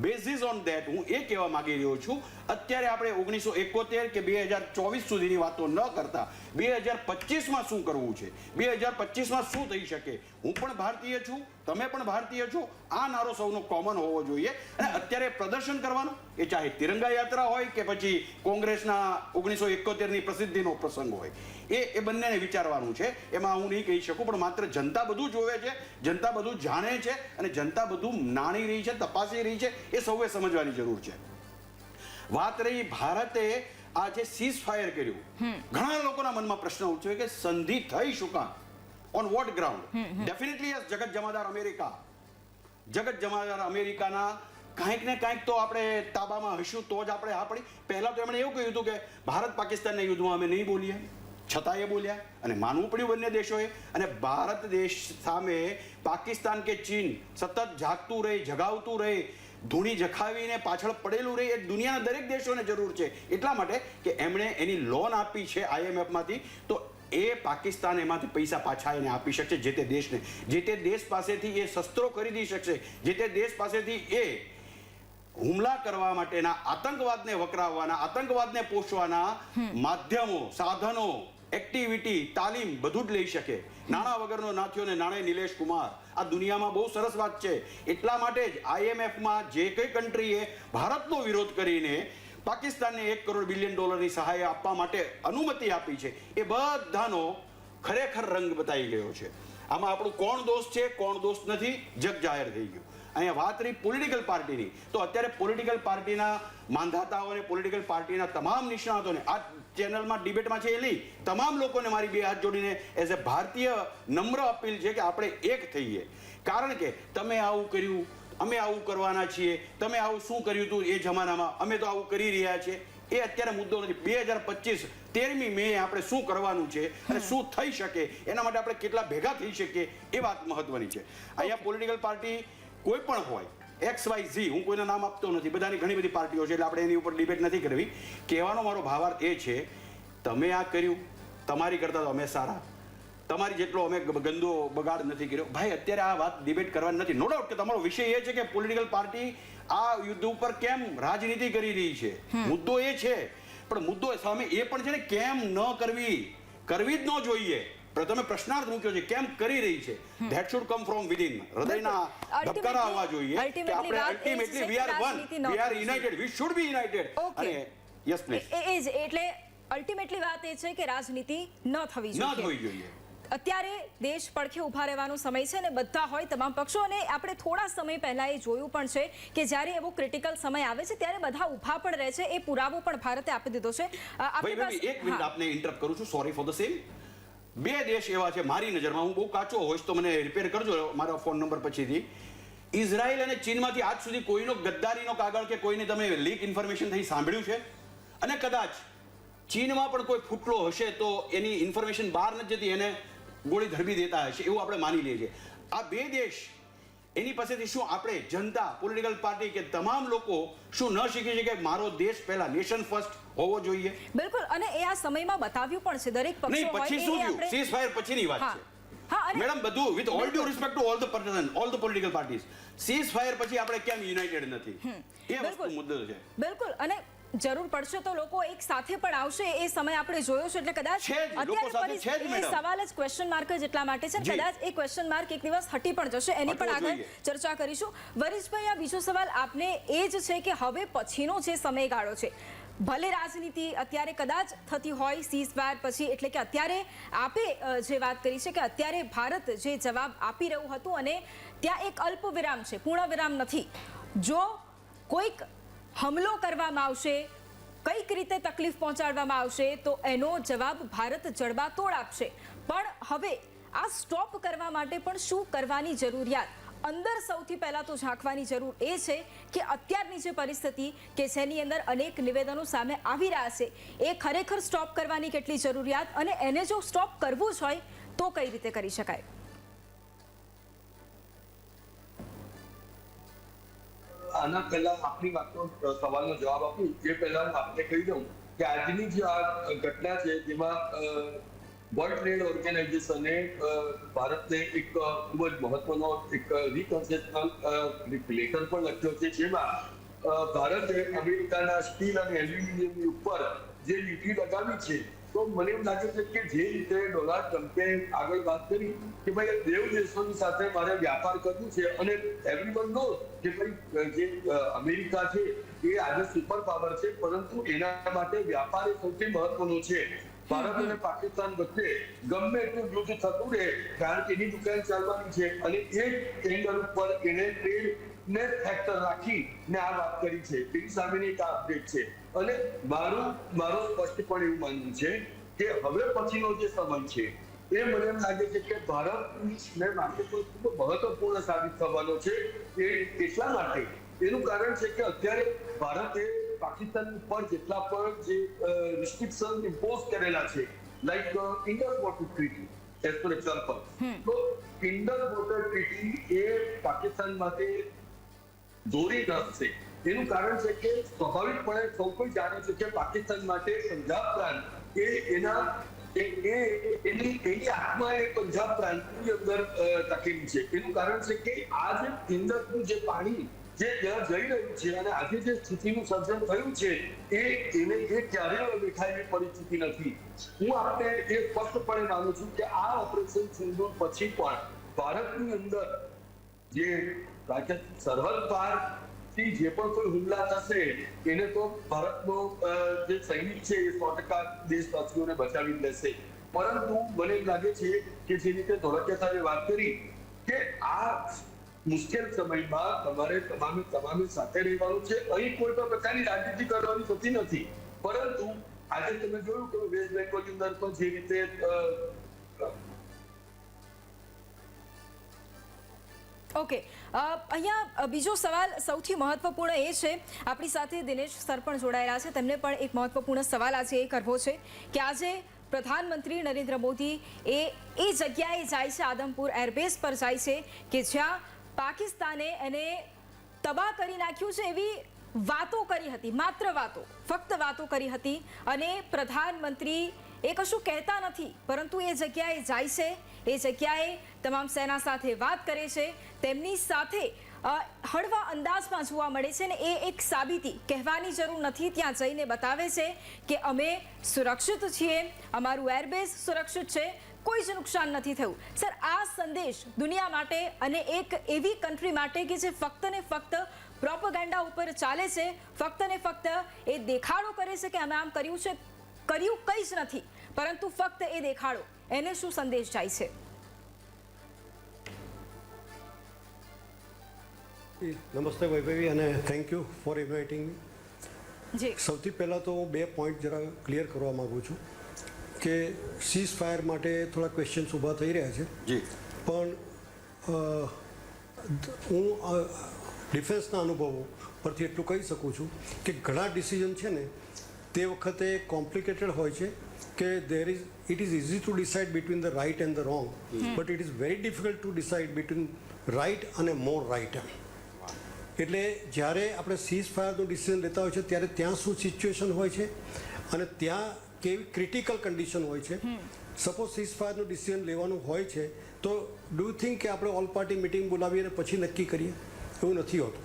બેઝિસ ઓન ધેટ હું એ કહેવા માંગી રહ્યો છું, અત્યારે આપણે 1971 કે 2024 સુધીની વાતો ન કરતા 2025માં શું કરવું છે, 2025માં શું થઈ શકે. હું પણ ભારતીય છું, તમે પણ ભારતીય છો. આ નારો સૌનો કોમન હોવો જોઈએ. અને અત્યારે પ્રદર્શન કરવાનું, એ ચાહે તિરંગા યાત્રા હોય કે પછી કોંગ્રેસના 1971ની પ્રસિદ્ધિનો પ્રસંગ હોય, એ બંનેને વિચારવાનું છે. એમાં હું નહીં કહી શકું, પણ માત્ર જનતા બધું જોવે છે, જનતા બધું જાણે છે અને જનતા બધું નાણી રહી છે, તપાસી રહી છે. એ સૌએ સમજવાની જરૂર છે. વાત રહી ભારતે આ જે સીઝ ફાયર કર્યું, ઘણા લોકોના મનમાં પ્રશ્ન ઉઠ્યો કે સંધિ થઈ શું કામ, on vote ground? Definitely yes, જગત જમાદાર અમેરિકાના કાંઈક ને કાંઈક તો આપણે તાબામાં હશું તો જ આપણે હા પડી. પહેલા તો એમણે એવું કહ્યું હતું કે ભારત પાકિસ્તાનના યુદ્ધમાં અમે નહીં બોલીએ, છતાં એ બોલ્યા અને માનવું પડ્યું બંને દેશોએ. અને ભારત દેશ સામે પાકિસ્તાન કે ચીન સતત જાગતું રહે, જગાવતું રહે, ધૂણી જખાવીને પાછળ પડેલું રહે, એ દુનિયાના દરેક દેશોને જરૂર છે. એટલા માટે કે એમણે એની લોન આપી છે IMFમાંથી, તો એ પાકિસ્તાન એમાંથી પૈસા પાછા એને આપી શકશે જે તે દેશને. જે તે દેશ પાસેથી એ શસ્ત્રો ખરીદી શકશે, જે તે દેશ પાસેથી એ હુમલા કરવા માટેના, આતંકવાદને વકરાવવાના, આતંકવાદને પોષવાના માધ્યમો, સાધનો, એક્ટિવિટી, તાલીમ બધું જ લઈ શકે. નાણાં વગરનો નાથ્યો ને નાણે નિલેશ કુમાર. આ દુનિયામાં બહુ સરસ વાત છે. એટલા માટે જ IMFમાં જે કઈ કન્ટ્રીએ ભારતનો વિરોધ કરીને પાકિસ્તાનને $1 કરોડ બિલિયન સહાય આપવા માટે અનુમતિ આપી છે, એ બધાનો ખરેખર રંગ બતાવી ગયો છે. આમાં આપણું કોણ દોષ છે કોણ દોષ નથી જગ જાહેર થઈ ગયું. અહીંયા વાત રહી પોલિટિકલ પાર્ટીની, તો અત્યારે પોલિટિકલ પાર્ટીના માંધાતાઓને, પોલિટિકલ પાર્ટીના તમામ નિષ્ણાતોને આ ચેનલમાં ડિબેટમાં છે એલી તમામ લોકોને મારી બે હાથ જોડીને એઝ એ ભારતીય નમ્ર અપીલ છે કે આપણે એક થઈએ. કારણ કે તમે આવું કર્યું, અમે આવું કરવાના છીએ, તમે આવું શું કર્યું હતું એ જમાનામાં, અમે તો આવું કરી રહ્યા છીએ, એ અત્યારે મુદ્દો નથી. 2025 13મી મે આપણે શું કરવાનું છે અને શું થઈ શકે એના માટે આપણે કેટલા ભેગા થઈ શકીએ એ વાત મહત્વની છે. અહીંયા પોલિટિકલ પાર્ટી કોઈ પણ હોય, XYZ, હું કોઈના નામ આપતો નથી, બધાની ઘણી બધી પાર્ટીઓ છે એટલે આપણે એની ઉપર ડિબેટ નથી કરવી. કહેવાનો મારો ભાવાર્થ એ છે, તમે આ કર્યું, તમારી કરતા તો અમે સારા, તમારી જેટલો અમે ગંદો બગાડ નથી કર્યો. ભાઈ અત્યારે આ વાત ડિબેટ કરવાની નથી. નો ડાઉટ કે તમારો વિષય એ છે કે પોલિટિકલ પાર્ટી આ યુદ્ધ ઉપર કેમ રાજનીતિ કરી રહી છે, મુદ્દો એ છે. પણ મુદ્દો સામે એ પણ છે ને કેમ ન કરવી જ ન જોઈએ. તમે પ્રશ્નાર્થ મૂક્યો છે કેમ કરી રહી છે, that should come from within. હૃદયના ધબકારા આવવા જોઈએ કે આપણે ultimately we are one, we are united, we should be united. અને યસ પ્લીઝ, એ જ એટલે અલ્ટિમેટલી વાત એ છે કે રાજનીતિ ન થવી જોઈએ. અત્યારે દેશ પડખે ઊભા રહેવાનો સમય છે ને બધા હોય તમામ પક્ષો, અને આપણે થોડા સમય પહેલા એ જોયું પણ છે કે જ્યારે એવો ક્રિટિકલ સમય આવે છે ત્યારે બધા ઊભા પણ રહે છે. એ પુરાવો પણ ભારતે આપી દીધો છે. એક મિનિટ આપને ઇન્ટરપ્ટ કરું છું, સોરી ફોર ધ સેમ. બે દેશ એવા છે મારી નજરમાં, હું બહુ કાચો હોઈશ તો મને રિપેર કરજો મારા ફોન નંબર પછીથી. ઇઝરાયલ અને ચીનમાંથી આજ સુધી કોઈનો ગદ્દારીનો કાગળ કે કોઈને તમે લીક ઇન્ફોર્મેશન થઈ સાંભળ્યું છે? અને કદાચ ચીનમાં પણ કોઈ ફૂટલો હશે તો એની ઇન્ફોર્મેશન બહાર નથી જતી, એને ગોળી ધરબી દેતા હશે એવું આપણે માની લઈએ છીએ. આ બે દેશ એની પાસેથી શું આપણે જનતા, પોલિટિકલ પાર્ટી કે તમામ લોકો શું ન શીખી છે કે મારો દેશ પહેલા, નેશન ફર્સ્ટ હોવો જોઈએ? બિલકુલ, અને એ આ સમયમાં બતાવ્યું પણ છે દરેક પક્ષો નહીં. પછી શું થયું? સીઝ ફાયર પછીની વાત છે મેડમ. બધું with all due respect to all the person, all the political parties, ceasefire પછી આપણે કેમ યુનાઇટેડ નથી, એ વસ્તુ મુદ્દો છે. બિલકુલ, અને જરૂર પડશે તો લોકો એક સાથે પણ આવશે, એ સમય આપણે જોયો છે. એટલે કદાચ અત્યારે સવાલ જ ક્વેશ્ચન માર્ક જ એટલા માટે છે, કદાચ એ ક્વેશ્ચન માર્ક એક દિવસ હટી પણ જશે, એની પણ આગળ ચર્ચા કરીશું. વરિષ્ઠભાઈ, આ બીજો સવાલ આપને એ જ છે કે હવે પછીનો જે સમયગાળો છે, ભલે રાજનીતિ અત્યારે કદાચ થતી હોય સીઝફાયર પછી, એટલે કે અત્યારે આપે જે વાત કરી છે કે અત્યારે ભારત જે જવાબ આપી રહ્યું હતું અને ત્યાં એક અલ્પ વિરામ છે, પૂર્ણ વિરામ નથી. જો કોઈક હમલો કરવામાં આવશે, કઈક રીતે તકલીફ પહોંચાડવામાં આવશે તો એનો જવાબ ભારત જડબાતોડ આપશે. પણ હવે આ સ્ટોપ કરવા માટે પણ શું કરવાની જરૂરિયાત? અંદર સૌથી પહેલા તો ઝાંખવાની જરૂર એ છે કે અત્યારની જે પરિસ્થિતિ કે જેની અંદર અનેક નિવેદનો સામે આવી રહ્યા છે, એ ખરેખર સ્ટોપ કરવાની કેટલી જરૂરિયાત, અને એને જો સ્ટોપ કરવું જ હોય તો કઈ રીતે કરી શકાય? આના પહેલા આપની વાતનો સવાલનો જવાબ આપું એ પહેલા આપને કહી દઉં કે આજની જે આ ઘટના છે જેમાં વર્લ્ડ ટ્રેડ ઓર્ગેનાઇઝેશને ભારતને એક ખૂબ જ મહત્વનો એક રિકન્સેશનલ લેટર પણ લખ્યો છે, જેમાં ભારતે અમેરિકાના સ્ટીલ અને એલ્યુમિનિયમની ઉપર જે ડ્યુટી લગાવી છે, તો મને એવું લાગે છે કે જે રીતે ડોનાલ્ડ ટ્રમ્પે આગળ વાત કરી કે ભાઈ દેવ દેશોની સાથે મારે વ્યાપાર કરવું છે, અને એવરીવન નો કે ભાઈ જે અમેરિકા છે એ આજે સુપર પાવર છે, પરંતુ એના માટે વ્યાપાર એ સૌથી મહત્વનો છે. ભારત અને પાકિસ્તાન વચ્ચે ગમે એટલું યુદ્ધ થતું રહે, કારણ કે એની દુકાન ચાલવાની છે, અને એક એંગલ ઉપર એને ટ્રેડ ને ફેક્ટર રાખીને આ વાત કરી છે. એની સામેની એક અપડેટ છે, અને મારો સ્પષ્ટપણે એવું માનવું છે કે હવે પછીનો જે સમય છે એ મને એમ લાગે છે કે ભારતને માટે ખૂબ મહત્વપૂર્ણ સાબિત થવાનો છે. એ એટલા માટે, એનું કારણ છે કે અત્યારે ભારતે પાકિસ્તાન ઉપર જેટલા પણ જે રિસ્ટ્રિક્શન ઇમ્પોઝ કરેલા છે, like Indus water treaty as for example, તો ઇન્ડસ વોટર ટ્રીટી એ પાકિસ્તાન માટે દોરી નથી. એનું કારણ છે કે સ્વાભાવિકપણે સૌ કોઈ જાણે છે કે પાકિસ્તાન માટે પંજાબ પ્રાંત એ એની આત્મા એ પંજાબ પ્રાંતની અંદર ટકેલી છે. એનું કારણ છે કે આ જે ઇન્ડસનું જે પાણી જે ત્યાં જઈ રહ્યું છે, અને આજે જે સ્થિતિનું સર્જન થયું છે એ ક્યારેય દેખાયેલી પરિસ્થિતિ નથી. હું આપને એ સ્પષ્ટપણે માનું છું કે આ ઓપરેશન સિંદૂર પછી પણ ભારતની અંદર જે સરહદ પાર થી જે પણ કોઈ હુમલા થશે એને તો ભારતનો જે સૈનિક છે એ 100% દેશવાસીઓને બચાવી લેશે. પરંતુ મને એમ લાગે છે કે જે રીતે ધોળકિયા સાહેબે વાત કરી કે આ મુશ્કેલ સમયમાં તમારે તમામે સાથે રહેવાનું છે. અહીં કોઈ પણ પ્રકારની રાજનીતિ કરવાની થતી નથી. પરંતુ આજે તમે જોયું કે વેસ્ટ બેંગોલની અંદર પણ જે રીતે ઓકે, અહીંયા બીજો સવાલ સૌથી મહત્વપૂર્ણ એ છે, આપણી સાથે દિનેશ સર પણ જોડાયેલા છે, તેમને પણ એક મહત્વપૂર્ણ સવાલ આજે એ કરવો છે કે આજે પ્રધાનમંત્રી નરેન્દ્ર મોદી એ જગ્યાએ જાય છે, આદમપુર એરબેઝ પર જાય છે કે જ્યાં પાકિસ્તાને એને તબાહ કરી નાખ્યું છે એવી વાતો કરી હતી, માત્ર વાતો, ફક્ત વાતો કરી હતી. અને પ્રધાનમંત્રી એ કશું કહેતા નથી, પરંતુ એ જગ્યાએ જાય છે, એ જગ્યાએ તમામ સેના સાથે વાત કરે છે, તેમની સાથે હળવા અંદાજમાં જોવા મળે છે ને એ એક સાબિતી કહેવાની જરૂર નથી, ત્યાં જઈને બતાવે છે કે અમે સુરક્ષિત છીએ, અમારું એરબેઝ સુરક્ષિત છે, કોઈ જ નુકસાન નથી થયું. સર, આ સંદેશ દુનિયા માટે અને એક એવી કન્ટ્રી માટે કે જે ફક્ત ને ફક્ત પ્રોપેગેન્ડા ઉપર ચાલે છે, ફક્ત ને ફક્ત એ દેખાડો કરે છે કે અમે આમ કર્યું છે, કર્યું કંઈ જ નથી, પરંતુ ફક્ત એ દેખાડો, એને શું સંદેશ જાય છે? નમસ્તે વૈભવી, અને thank you for inviting me. જી, સૌથી પહેલાં તો હું 2 પોઈન્ટ જરા ક્લિયર કરવા માગું છું કે સીઝ ફાયર માટે થોડા ક્વેશ્ચન્સ ઊભા થઈ રહ્યા છે. જી. પણ હું ડિફેન્સના અનુભવો પરથી એટલું કહી શકું છું કે ઘણા ડિસિઝન છે ને તે વખતે કોમ્પ્લિકેટેડ હોય છે કે it is easy to decide between the right and the wrong, but it is very difficult to decide between right અને મોર રાઇટ. એટલે જ્યારે આપણે સીઝ ફાયરનું ડિસિઝન લેતા હોય છે ત્યારે ત્યાં શું સિચ્યુએશન હોય છે અને ત્યાં કેવી ક્રિટિકલ કન્ડિશન હોય છે. સપોઝ સીઝ ફાયરનું ડિસિઝન લેવાનું હોય છે તો ડુ યુ થિંક કે આપણે ઓલ પાર્ટી મિટિંગ બોલાવીએ અને પછી નક્કી કરીએ? એવું નથી હોતું.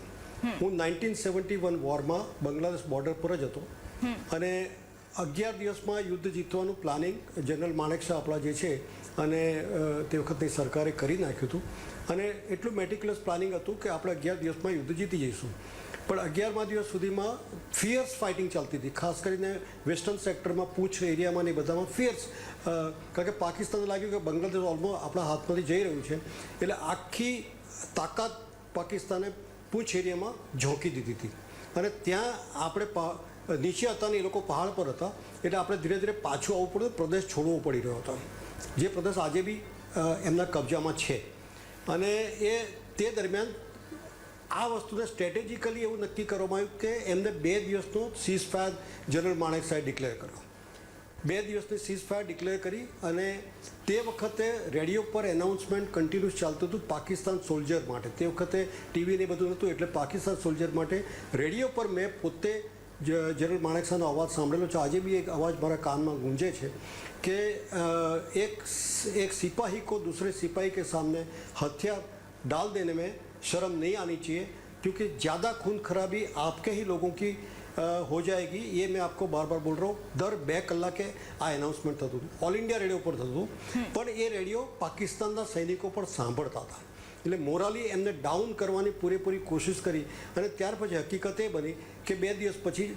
હું 1971 વોરમાં બાંગ્લાદેશ બોર્ડર પર જ હતો અને 11 દિવસમાં યુદ્ધ જીતવાનું પ્લાનિંગ જનરલ માણેકશા આપણા જે છે અને તે વખતની સરકારે કરી નાખ્યું હતું. અને એટલું મેટિક્યુલસ પ્લાનિંગ હતું કે આપણે 11 દિવસમાં યુદ્ધ જીતી જઈશું. પણ 11મા દિવસ સુધીમાં ફિયર્સ ફાઇટિંગ ચાલતી હતી, ખાસ કરીને વેસ્ટર્ન સેક્ટરમાં, પૂંછ એરિયામાં ને બધામાં ફિયર્સ. કારણ કે પાકિસ્તાનને લાગ્યું કે બાંગ્લાદેશ ઓલમોસ્ટ આપણા હાથમાંથી જઈ રહ્યું છે, એટલે આખી તાકાત પાકિસ્તાને પૂંછ એરિયામાં ઝોંકી દીધી હતી. અને ત્યાં આપણે નીચે હતા ને એ લોકો પહાડ પર હતા, એટલે આપણે ધીરે ધીરે પાછું આવવું પડ્યું, પ્રદેશ છોડવો પડી રહ્યો હતો, જે પ્રદેશ આજે બી એમના કબજામાં છે. અને તે દરમિયાન આ વસ્તુને સ્ટ્રેટેજિકલી એવું નક્કી કરવામાં આવ્યું કે એમને 2 દિવસનો સીઝ ફાયર જનરલ માણેકશાએ ડિક્લેર કર્યો. 2 દિવસની સીઝ ફાયર ડિક્લેર કરી અને તે વખતે રેડિયો પર એનાઉન્સમેન્ટ કન્ટિન્યુઅસ ચાલતું હતું પાકિસ્તાન સોલ્જર માટે. તે વખતે ટીવીને બધું નહોતું, એટલે પાકિસ્તાન સોલ્જર માટે રેડિયો પર મેં પોતે જનરલ માણેકશાનો અવાજ સાંભળેલો છે. આજે બી એક અવાજ મારા કાનમાં ગુંજે છે કે એક સિપાही को दूसरे सिपाही के सामने हथियार डाल देने में शर्म नहीं आनी चाहिए, क्योंकि ज़्यादा खून खराबी आपके ही लोगों की हो जाएगी. ये मैं आपको बार बार बोल रहा हूँ. દર 2 કલાકે આ એનાઉન્સમેન્ટ થતું હતું, ઓલ ઇન્ડિયા રેડિયો પર થતું હતું, પણ એ રેડિયો પાકિસ્તાનના સૈનિકો પણ સાંભળતા હતા. એટલે મોરાલી એમને ડાઉન કરવાની પૂરેપૂરી કોશિશ કરી અને ત્યાર પછી હકીકત એ બની કે 2 દિવસ પછી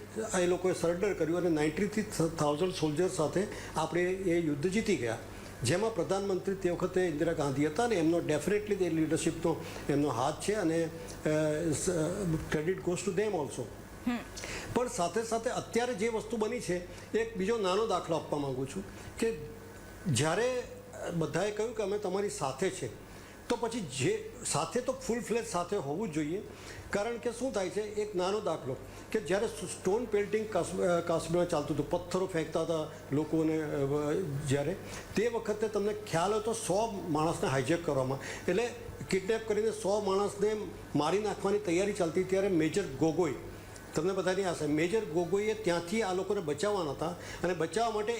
એ લોકોએ સરેન્ડર કર્યું અને 93,000 સોલ્જર સાથે આપણે એ યુદ્ધ જીતી ગયા, જેમાં પ્રધાનમંત્રી તે વખતે ઇન્દિરા ગાંધી હતા અને એમનો ડેફિનેટલી તે લીડરશિપનો એમનો હાથ છે અને credit goes to them also. પણ સાથે સાથે અત્યારે જે વસ્તુ બની છે, એક બીજો નાનો દાખલો આપવા માગું છું કે જ્યારે બધાએ કહ્યું કે અમે તમારી સાથે છે, તો પછી જે સાથે તો ફૂલ ફ્લેજ સાથે હોવું જ જોઈએ. કારણ કે શું થાય છે, એક નાનો દાખલો કે જ્યારે સ્ટોન પેલ્ટિંગ કાશ્મીરમાં ચાલતું હતું, પથ્થરો ફેંકતા હતા લોકોને, જ્યારે તે વખતે તમને ખ્યાલ હોય તો 100 માણસને હાઈજેક કરવામાં, એટલે કિડનેપ કરીને 100 માણસને મારી નાખવાની તૈયારી ચાલતી. ત્યારે મેજર ગોગોઈ, તમને બધાની આશા, મેજર ગોગોઈએ ત્યાંથી આ લોકોને બચાવવાના હતા અને બચાવવા માટે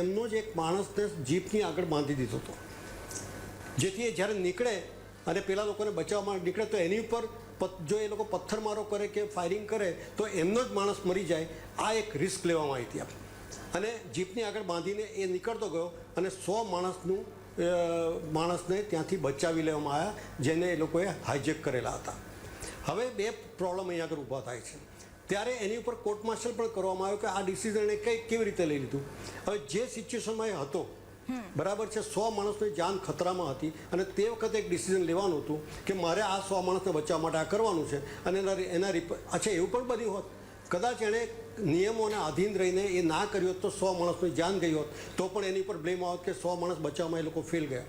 એમનો જ એક માણસને જીપની આગળ બાંધી દીધો હતો, જેથી જ્યારે નીકળે અને પેલા લોકોને બચાવવા માટે નીકળે તો એની ઉપર જો એ લોકો પથ્થરમારો કરે કે ફાયરિંગ કરે તો એમનો જ માણસ મરી જાય. આ એક રિસ્ક લેવામાં આવી હતી. અને જીપની આગળ બાંધીને એ નીકળતો ગયો અને 100 માણસને ત્યાંથી બચાવી લેવામાં આવ્યા, જેને એ લોકોએ હાઈજેક કરેલા હતા. હવે 2 પ્રોબ્લેમ અહીંયા આગળ ઊભા થાય છે. ત્યારે એની ઉપર કોર્ટ માર્શલ પણ કરવામાં આવ્યો કે આ ડિસિઝન એ કેવી રીતે લઈ લીધું. હવે જે સિચ્યુએશનમાં એ હતો બરાબર છે, 100 માણસની જાન ખતરામાં હતી અને તે વખતે એક ડિસિઝન લેવાનું હતું કે મારે આ 100 માણસને બચાવવા માટે આ કરવાનું છે અને એના અચ્છા એવું પણ બન્યું હોત, કદાચ એણે નિયમોને આધીન રહીને એ ના કર્યું હોત તો 100 માણસની જાન ગઈ હોત તો પણ એની પર બ્લેમ આવત કે 100 માણસ બચાવવામાં એ લોકો ફેલ ગયા.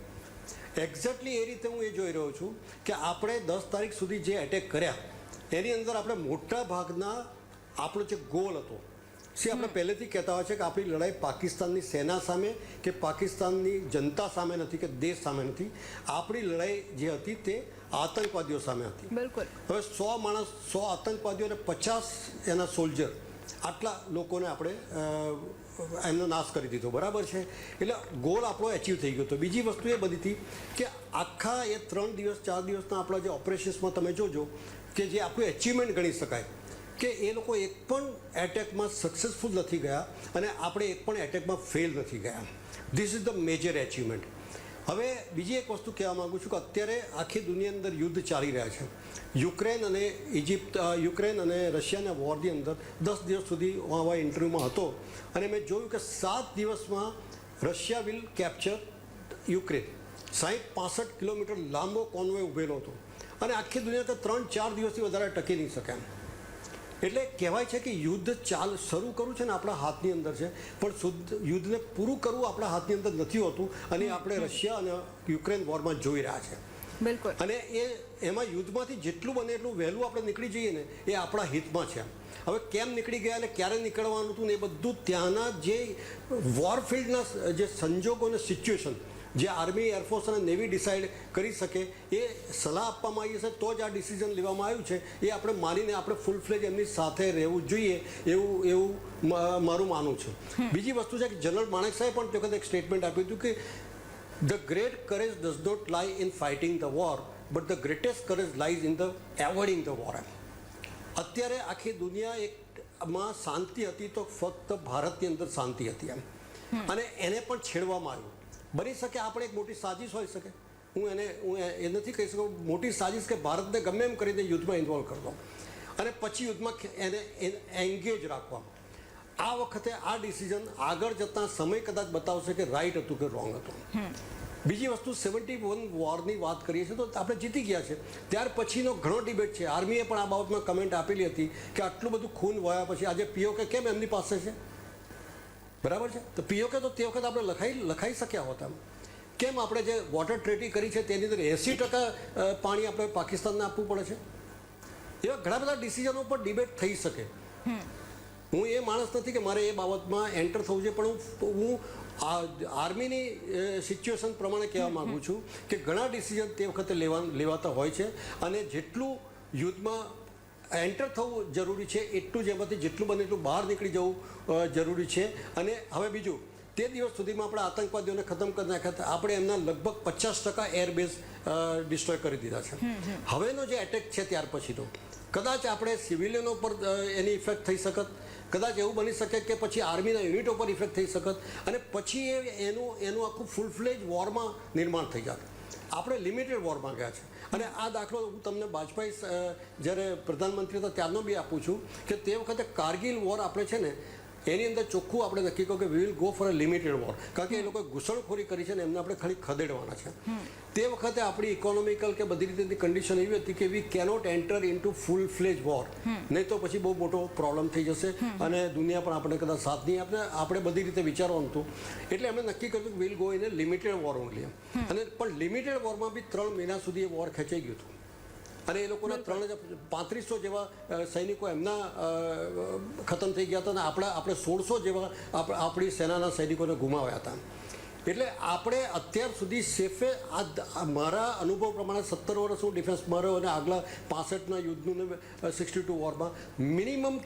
એક્ઝેક્ટલી એ રીતે હું એ જોઈ રહ્યો છું કે આપણે 10 તારીખ સુધી જે એટેક કર્યા એની અંદર આપણે મોટા ભાગના આપણો જે ગોલ હતો આપણે પહેલેથી કહેતા હોય છે કે આપણી લડાઈ પાકિસ્તાનની સેના સામે કે પાકિસ્તાનની જનતા સામે નથી કે દેશ સામે નથી, આપણી લડાઈ જે હતી તે આતંકવાદીઓ સામે હતી. બિલકુલ. હવે 100 માણસ, 100 આતંકવાદીઓ અને 50 એના સોલ્જર, આટલા લોકોને આપણે એમનો નાશ કરી દીધો. બરાબર છે, એટલે ગોલ આપણો એચીવ થઈ ગયો હતો. બીજી વસ્તુ એ બની હતી કે આખા એ 3 દિવસ 4 દિવસના આપણા જે ઓપરેશન્સમાં તમે જોજો કે જે આપણું એચિવમેન્ટ ગણી શકાય કે એ લોકો એક પણ એટેકમાં સક્સેસફુલ નથી ગયા અને આપણે એક પણ એટેકમાં ફેલ નથી ગયા. This is the major achievement. હવે બીજી એક વસ્તુ કહેવા માગું છું કે અત્યારે આખી દુનિયાની અંદર યુદ્ધ ચાલી રહ્યા છે. યુક્રેન અને રશિયાના વોરની અંદર 10 દિવસ સુધી હું આવા ઇન્ટરવ્યૂમાં હતો અને મેં જોયું કે 7 દિવસમાં Russia will capture Ukraine. 60-65 kilometre લાંબો કોન્વોય ઉભેલો હતો અને આખી દુનિયા તો 3-4 દિવસથી વધારે ટકી નહીં શકે એમ. એટલે કહેવાય છે કે યુદ્ધ શરૂ કરવું છે ને આપણા હાથની અંદર છે, પણ યુદ્ધને પૂરું કરવું આપણા હાથની અંદર નથી હોતું અને આપણે રશિયા અને યુક્રેન વોરમાં જોઈ રહ્યા છે. બિલકુલ. અને એમાં યુદ્ધમાંથી જેટલું બને એટલું વહેલું આપણે નીકળી જઈએ ને એ આપણા હિતમાં છે. હવે કેમ નીકળી ગયા અને ક્યારે નીકળવાનું હતું ને એ બધું ત્યાંના જે વોરફિલ્ડના જે સંજોગો અને સિચ્યુએશન જે આર્મી, એરફોર્સ અને નેવી ડિસાઇડ કરી શકે એ સલાહ આપવામાં આવી છે તો જ આ ડિસિઝન લેવામાં આવ્યું છે. એ આપણે માનીને આપણે ફૂલ ફ્લેજ એમની સાથે રહેવું જોઈએ એવું મારું માનવું છે. બીજી વસ્તુ છે કે જનરલ માણેક સાહેબ પણ તે વખતે એક સ્ટેટમેન્ટ આપ્યું હતું કે the great courage does not lie in fighting the war but the greatest courage lies in the avoiding the war. અત્યારે આખી દુનિયા એકમાં શાંતિ હતી તો ફક્ત ભારતની અંદર શાંતિ હતી એમ, અને એને પણ છેડવામાં આવ્યું. બની શકે આપણે એક મોટી સાજિશ હોઈ શકે, હું એ નથી કહી શકું મોટી સાજિશ કે ભારતને ગમે એમ કરીને યુદ્ધમાં ઇન્વોલ્વ કરવો અને પછી યુદ્ધમાં એને એન્ગેજ રાખવા. આ વખતે આ ડિસિઝન આગળ જતાં સમય કદાચ બતાવશે કે રાઈટ હતું કે રોંગ હતું. બીજી વસ્તુ 71 વોરની વાત કરીએ છીએ તો આપણે જીતી ગયા છે. ત્યાર પછીનો ઘણો ડિબેટ છે. આર્મીએ પણ આ બાબતમાં કમેન્ટ આપેલી હતી કે આટલું બધું ખૂન વહ્યા પછી આજે POK કેમ એમની પાસે છે? બરાબર છે, તો POK તો તે વખત આપણે લખાઈ શક્યા હોતા. કેમ આપણે જે વોટર ટ્રીટી કરી છે તેની અંદર 80% પાણી આપણે પાકિસ્તાનને આપવું પડે છે? એવા ઘણા બધા ડિસિઝનો પર ડિબેટ થઈ શકે. હું એ માણસ નથી કે મારે એ બાબતમાં એન્ટર થવું છે, પણ હું આર્મીની સિચ્યુએશન પ્રમાણે કહેવા માગું છું કે ઘણા ડિસિઝન તે વખતે લેવાતા હોય છે અને જેટલું યુદ્ધમાં એન્ટર થવું જરૂરી છે એટલું જ એમાંથી જેટલું બને એટલું બહાર નીકળી જવું જરૂરી છે. અને હવે બીજું, તે દિવસ સુધીમાં આપણે આતંકવાદીઓને ખતમ કરી નાખ્યા. આપણે એમના લગભગ 50% એરબેઝ ડિસ્ટ્રોય કરી દીધા છે. હવેનો જે એટેક છે ત્યાર પછીનો કદાચ આપણે સિવિલિયનો પર એની ઇફેક્ટ થઈ શકત, કદાચ એવું બની શકે કે પછી આર્મીના યુનિટો પર ઇફેક્ટ થઈ શકત અને પછી એનું આખું ફૂલ ફ્લેજ વોરમાં નિર્માણ થઈ જાત. આપણે લિમિટેડ વોરમાં ગયા છે. અને આ દાખલો હું તમને વાજપેયી જ્યારે પ્રધાનમંત્રી હતા ત્યારનો બી આપું છું કે તે વખતે કારગિલ વોર આપણે છે ને એની અંદર ચોખ્ખું આપણે નક્કી કહ્યું કે we will go for a limited war, કારણ કે એ લોકોએ ઘૂસણખોરી કરી છે ને એમને આપણે ખાલી ખદેડવાના છે. તે વખતે આપણી ઇકોનોમિકલ કે બધી રીતેની કન્ડિશન એવી હતી કે વી કેનોટ એન્ટર ઇન્ટુ ફૂલ ફ્લેજ વોર, નહીં તો પછી બહુ મોટો પ્રોબ્લેમ થઈ જશે અને દુનિયા પણ આપણે કદાચ સાથ નહીં આપે. આપણે બધી રીતે વિચારવાનું હતું. એટલે એમણે નક્કી કર્યું કે will go in A limited war only. અને પણ લિમિટેડ વોરમાં બી 3 મહિના સુધી એ વોર ખેંચાઈ ગયું હતું અને એ લોકોના 3500 જેવા સૈનિકો એમના ખતમ થઈ ગયા હતા અને આપણે 1600 જેવા આપણી સેનાના સૈનિકોને ગુમાવ્યા હતા. એટલે આપણે અત્યાર સુધી સેફે મારા અનુભવ પ્રમાણે 17 વર્ષ હું ડિફેન્સમાં રહ્યો અને આગલા 65ના યુદ્ધનું 62 વોરમાં મિનિમમ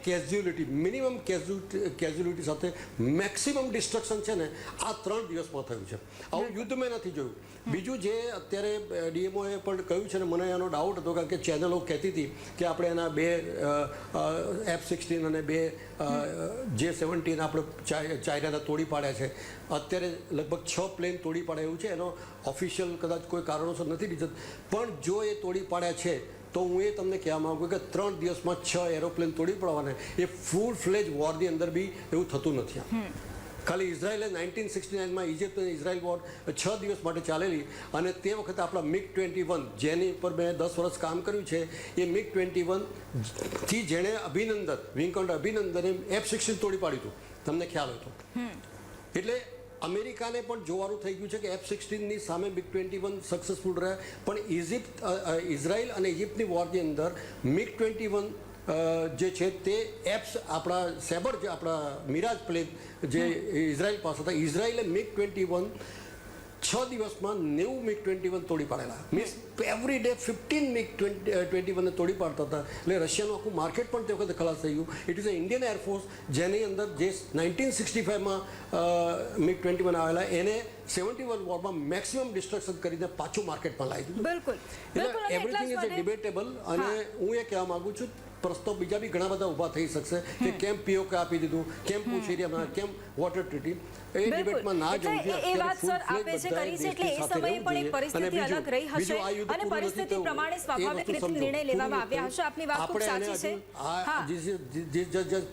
કેઝ્યુલિટી સાથે મેક્સિમમ ડિસ્ટ્રક્શન છે ને આ 3 દિવસમાં થયું છે. આવું યુદ્ધ મેં નથી જોયું. બીજું જે અત્યારે DMOએ પણ કહ્યું છે ને મને એનો ડાઉટ હતો કારણ કે ચેનલો કહેતી હતી કે આપણે એના 2 F-16 અને 2 J-17 આપણે ચાઇનાના તોડી પાડ્યા છે. અત્યારે લગભગ 6 પ્લેન તોડી પાડ્યા એવું છે. એનો ઓફિશિયલ કદાચ કોઈ કારણોસર નથી દીધું, પણ જો એ તોડી પાડ્યા છે તો હું એ તમને કહેવા માગું કે 3 દિવસમાં 6 એરોપ્લેન તોડી પડવાના એ ફૂલ ફ્લેજ વોરની અંદર બી એવું થતું નથી. ખાલી ઇઝરાયલે 1969માં ઇજિપ્ત અને ઇઝરાયલ વોર 6 દિવસ માટે ચાલેલી, અને તે વખતે આપણા MiG-21 જેની પર મેં 10 વર્ષ કામ કર્યું છે, એ MiG-21 થી જેણે વિંગ કમાન્ડર અભિનંદને F-16 તોડી પાડ્યું હતું, તમને ખ્યાલ હોય તો. એટલે અમેરિકાને પણ જોવાનું થઈ ગયું છે કે F-16ની સામે MiG-21 સક્સેસફુલ રહ્યા, પણ ઇઝરાયલ અને ઇજિપ્તની વોરની અંદર MiG-21 જે છે તે એપ્સ આપણા સેબર જે આપણા મિરાજ પ્લેન જે ઇઝરાયલ પાસે હતા, ઇઝરાયલે MiG-21 6 દિવસમાં 90 MiG-21 તોડી પાડેલા. મીન્સ એવરી ડે 15 MiG-21 તોડી પાડતા હતા. એટલે રશિયાનું આખું માર્કેટ પણ તે વખતે ખલાસ થઈ ગયું. It is a Indian air force જેની અંદર જે 1965માં MiG-21 આવેલા એને 71 વોરમાં મેક્સિમમ ડિસ્ટ્રક્શન કરીને પાછું માર્કેટમાં લાવી દીધું. બિલકુલ એટલે એવરીથિંગ ઇઝ ડિબેટેબલ. અને હું એ કહેવા માંગુ છું, પ્રશ્નો બીજા બી ઘણા બધા ઊભા થઈ શકશે કે કેમ પીઓકે આપી દીધું, કેમ પૂછ એરિયામાં, કેમ વોટર ટ્રીટી, એ ડિબેટમાં ના જવું જોઈએ. એ વાત સર આપે જે કરી છે, એટલે એ સમયે પણ એક પરિસ્થિતિ અલગ રહી હશે અને પરિસ્થિતિ પ્રમાણે સ્વાભાવિક રીતે નિર્ણય લેવામાં આવ્યા હશે. આપની વાત ખૂબ સાચી છે. હા,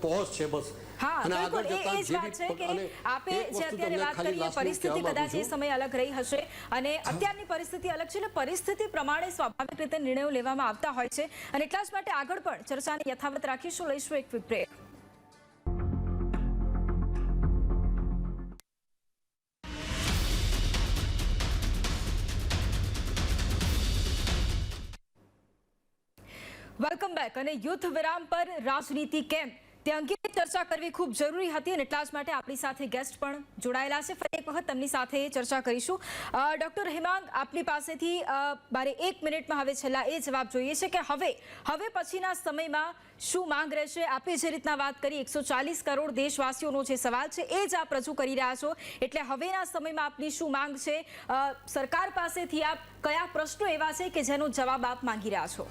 પહોંચ છે બસ. હા, બિલકુલ એ જ વાત છે કે આપે જે અત્યારે વાત કરી પરિસ્થિતિ કદાચ એ સમય અલગ રહી હશે અને અત્યારની પરિસ્થિતિ અલગ છે. એટલે પરિસ્થિતિ પ્રમાણે સ્વાભાવિક રીતે નિર્ણયો લેવામાં આવતા હોય છે અને એટલા જ માટે આગળ પણ ચર્ચાને યથાવત રાખીશું. લઈશું એક ક્વિક બ્રેક. Welcome back. અને યુદ્ધ વિરામ પર રાજનીતિ કેમ તે અંગે ચર્ચા કરવી ખૂબ જરૂરી હતી અને એટલા જ માટે આપણી સાથે ગેસ્ટ પણ જોડાયેલા છે. ફરી એક વખત તેમની સાથે ચર્ચા કરીશું. ડૉક્ટર હેમાંગ, આપની પાસેથી મારે 1 મિનિટમાં હવે છેલ્લા એ જવાબ જોઈએ છે કે હવે પછીના સમયમાં શું માંગ રહેશે? આપે જે રીતના વાત કરી 140 કરોડ દેશવાસીઓનો જે સવાલ છે એ જ આપ રજૂ કરી રહ્યા છો, એટલે હવેના સમયમાં આપની શું માંગ છે? સરકાર પાસેથી આપ કયા પ્રશ્નો એવા છે કે જેનો જવાબ આપ માંગી રહ્યા છો?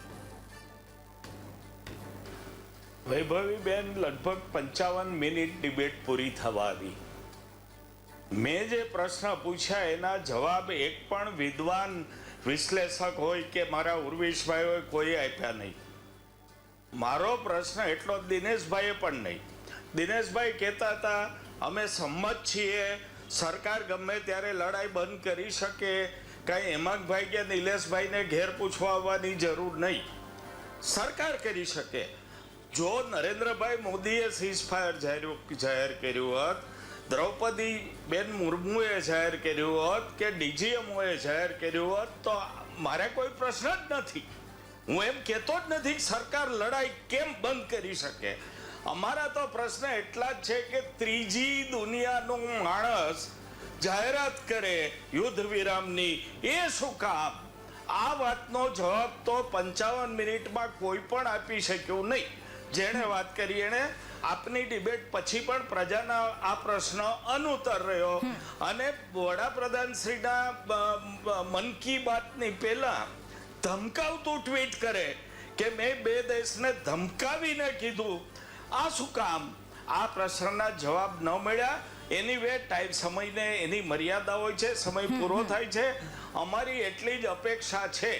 વૈભવીબેન, લગભગ 55 મિનિટ ડિબેટ પૂરી થવા આવી. મેં જે પ્રશ્ન પૂછ્યા એના જવાબ એક પણ વિદ્વાન વિશ્લેષક હોય કે મારા ઉર્વેશભાઈ હોય કોઈ આપ્યા નહીં. મારો પ્રશ્ન એટલો દિનેશભાઈએ પણ નહીં. દિનેશભાઈ કહેતા હતા અમે સંમત છીએ, સરકાર ગમે ત્યારે લડાઈ બંધ કરી શકે, કાંઈ હેમાંગભાઈ કે નિલેશભાઈને ઘેર પૂછવા આવવાની જરૂર નહીં, સરકાર કરી શકે. જો નરેન્દ્રભાઈ મોદીએ સીઝફાયર જાહેર કર્યું હોત, દ્રૌપદી બેન મુર્મુએ જાહેર કર્યું હોત કે ડીજીએમઓએ જાહેર કર્યું હોત તો મારે કોઈ પ્રશ્ન જ નથી. હું એમ કહેતો જ નથી સરકાર લડાઈ કેમ બંધ કરી શકે. અમારા તો પ્રશ્ન એટલા જ છે કે ત્રીજી દુનિયાનો માણસ જાહેરાત કરે યુદ્ધ વિરામની, એ શું કામ? આ વાતનો જવાબ તો 55 મિનિટમાં કોઈ પણ આપી શક્યું નહીં. જેણે વાત કરી એણે આપની ડિબેટ પછી પણ પ્રજાના આ પ્રશ્ન અનુત્તર રહ્યો અને વડાપ્રધાન શ્રીના મન કી બાતની પહેલા ધમકાવતું ટ્વીટ કરે કે મેં 2 દેશને ધમકાવીને કીધું. આ શું કામ? આ પ્રશ્નના જવાબ ન મળ્યા. એની વે ટાઈમ, સમયને એની મર્યાદા હોય છે, સમય પૂરો થાય છે. અમારી એટલી જ અપેક્ષા છે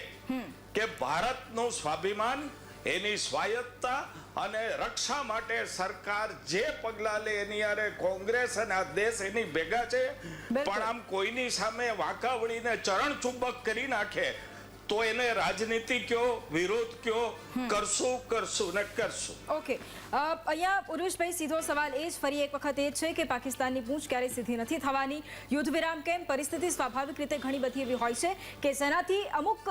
કે ભારતનું સ્વાભિમાન, એની સ્વાયત્તતા અને રક્ષા માટે સરકાર જે પગલાં લે એની આરે કોંગ્રેસ અને આ દેશ એની ભેગા છે. પણ આમ કોઈની સામે વાંકા વળીને ચરણ ચુંબક કરી નાખે તો એને રાજનીતિ કયો, વિરોધ કયો, કરશું ને કરશું. ઓકે, અહીંયા ઉર્વેશભાઈ, સીધો સવાલ એ જ ફરી એક વખત એ છે કે પાકિસ્તાનની પૂંછ ક્યારેય સીધી નથી થવાની. યુદ્ધ વિરામ કેમ? પરિસ્થિતિ સ્વાભાવિક રીતે ઘણી બધી એવી હોય છે કે જેનાથી અમુક